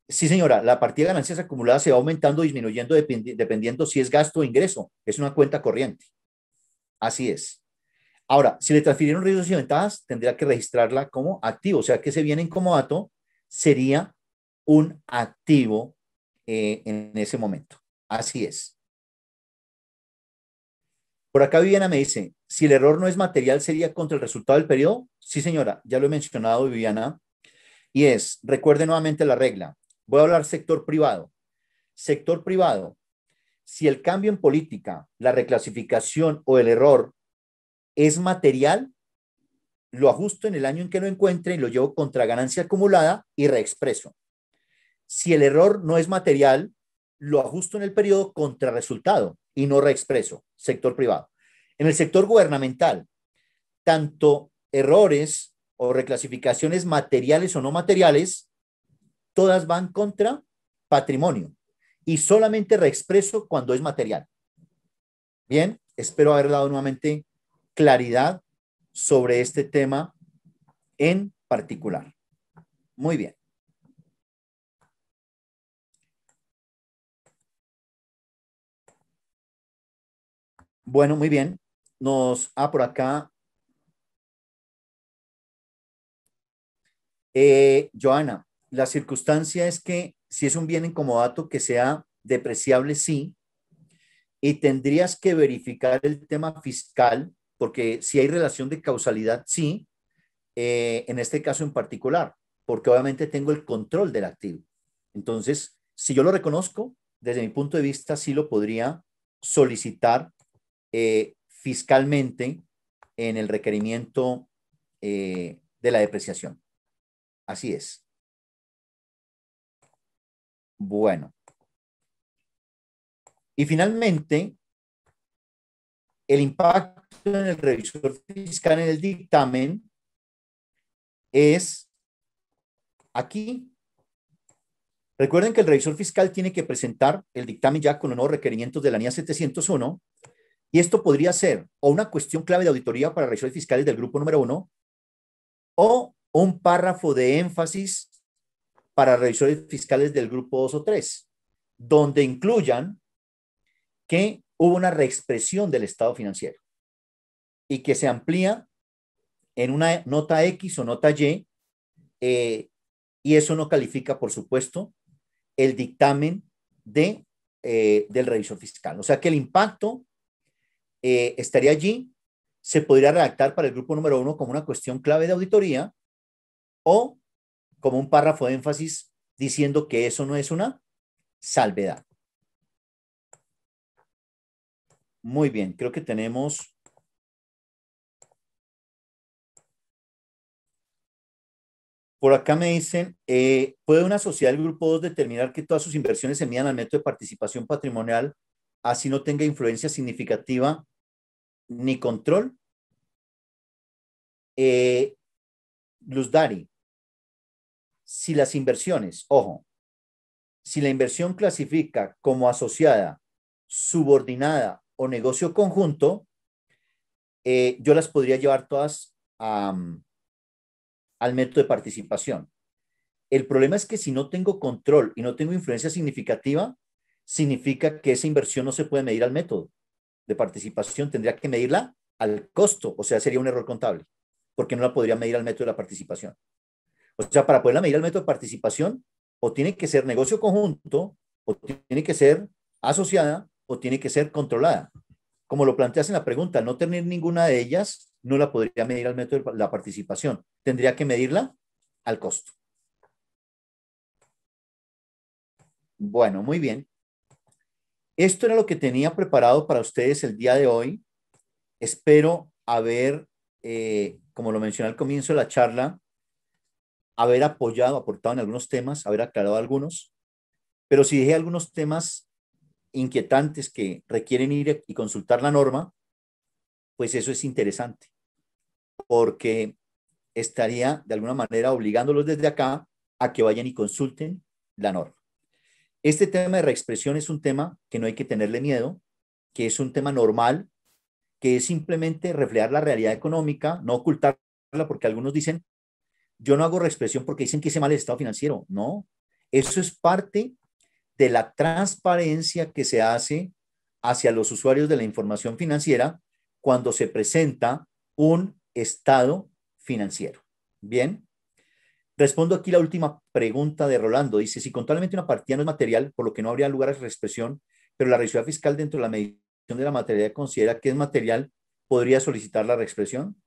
sí señora, la partida de ganancias acumuladas se va aumentando o disminuyendo dependiendo si es gasto o ingreso. Es una cuenta corriente. Así es. Ahora, si le transfirieron riesgos y ventajas, tendría que registrarla como activo. O sea que se viene en comodato, sería un activo en ese momento. Así es. Por acá Viviana me dice, si el error no es material, ¿sería contra el resultado del periodo? Sí, señora, ya lo he mencionado, Viviana. Y recuerde nuevamente la regla. Voy a hablar sector privado. Sector privado, si el cambio en política, la reclasificación o el error es material, lo ajusto en el año en que lo encuentre y lo llevo contra ganancia acumulada y reexpreso. Si el error no es material, lo ajusto en el periodo contra resultado y no reexpreso. Sector privado. En el sector gubernamental, tanto errores o reclasificaciones materiales o no materiales, todas van contra patrimonio y solamente reexpreso cuando es material. Bien, espero haber dado nuevamente claridad sobre este tema en particular. Muy bien. Bueno, muy bien. Por acá, Joana, la circunstancia es que si es un bien en comodato que sea depreciable, sí, y tendrías que verificar el tema fiscal, porque si hay relación de causalidad, sí, en este caso en particular, porque obviamente tengo el control del activo. Entonces, si yo lo reconozco, desde mi punto de vista, sí lo podría solicitar fiscalmente en el requerimiento de la depreciación. Así es. Bueno, y finalmente, el impacto en el revisor fiscal en el dictamen es aquí. Recuerden que el revisor fiscal tiene que presentar el dictamen ya con los nuevos requerimientos de la NIA 701 y esto podría ser o una cuestión clave de auditoría para revisores fiscales del grupo número 1 o un párrafo de énfasis para revisores fiscales del grupo 2 o 3, donde incluyan que hubo una reexpresión del estado financiero y que se amplía en una nota X o nota Y, y eso no califica, por supuesto, el dictamen del revisor fiscal. O sea que el impacto estaría allí, se podría redactar para el grupo número 1 como una cuestión clave de auditoría o como un párrafo de énfasis diciendo que eso no es una salvedad. Muy bien, creo que tenemos... Por acá me dicen, ¿puede una sociedad del grupo 2 determinar que todas sus inversiones se midan al método de participación patrimonial, así no tenga influencia significativa ni control? Luz Dari, si las inversiones, ojo, si la inversión clasifica como asociada, subordinada o negocio conjunto, yo las podría llevar todas al método de participación. El problema es que si no tengo control y no tengo influencia significativa, significa que esa inversión no se puede medir al método de participación, tendría que medirla al costo, o sea, sería un error contable, porque no la podría medir al método de la participación. O sea, para poderla medir al método de participación, o tiene que ser negocio conjunto, o tiene que ser asociada, o tiene que ser controlada. Como lo planteas en la pregunta, no tener ninguna de ellas, no la podría medir al método de la participación. Tendría que medirla al costo. Bueno, muy bien. Esto era lo que tenía preparado para ustedes el día de hoy. Espero haber, como lo mencioné al comienzo de la charla, haber apoyado, aportado en algunos temas, haber aclarado algunos, pero si dejé algunos temas inquietantes que requieren ir y consultar la norma, pues eso es interesante, porque estaría de alguna manera obligándolos desde acá a que vayan y consulten la norma. Este tema de reexpresión es un tema que no hay que tenerle miedo, que es un tema normal, que es simplemente reflejar la realidad económica, no ocultarla, porque algunos dicen, yo no hago reexpresión porque dicen que hice mal el estado financiero. No, eso es parte de la transparencia que se hace hacia los usuarios de la información financiera cuando se presenta un estado financiero. Bien, respondo aquí la última pregunta de Rolando. Dice, si contablemente una partida no es material, por lo que no habría lugar a reexpresión, pero la registradora fiscal dentro de la medición de la materialidad considera que es material, ¿podría solicitar la reexpresión?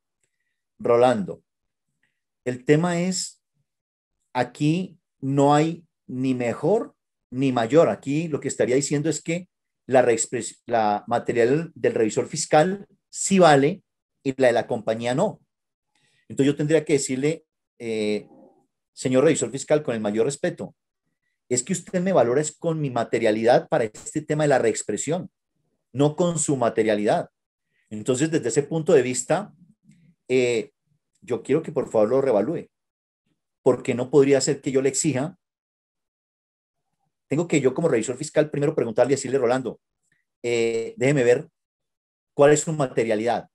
Rolando, el tema es, aquí no hay ni mejor ni mayor. Aquí lo que estaría diciendo es que la material del revisor fiscal sí vale y la de la compañía no. Entonces yo tendría que decirle, señor revisor fiscal, con el mayor respeto, es que usted me valora es con mi materialidad para este tema de la reexpresión, no con su materialidad. Entonces, desde ese punto de vista, yo quiero que por favor lo revalúe, porque no podría ser que yo le exija. Tengo que yo como revisor fiscal primero preguntarle y decirle, Rolando, déjeme ver cuál es su materialidad.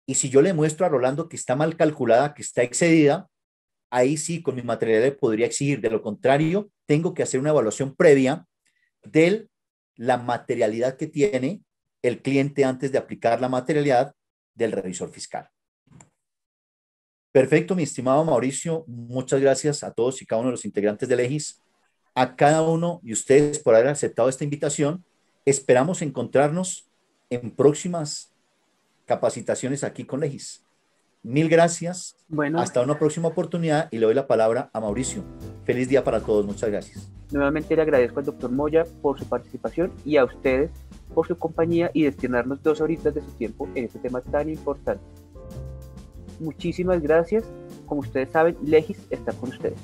Y si yo le muestro a Rolando que está mal calculada, que está excedida, ahí sí con mi materialidad le podría exigir. De lo contrario, tengo que hacer una evaluación previa de la materialidad que tiene el cliente antes de aplicar la materialidad del revisor fiscal. Perfecto, mi estimado Mauricio. Muchas gracias a todos y cada uno de los integrantes del EGIS, a cada uno de ustedes por haber aceptado esta invitación. Esperamos encontrarnos en próximas capacitaciones aquí con EGIS. Mil gracias. Bueno, hasta una próxima oportunidad y le doy la palabra a Mauricio. Feliz día para todos. Muchas gracias. Nuevamente le agradezco al doctor Moya por su participación y a ustedes por su compañía y destinarnos 2 horitas de su tiempo en este tema tan importante. Muchísimas gracias. Como ustedes saben, Legis está con ustedes.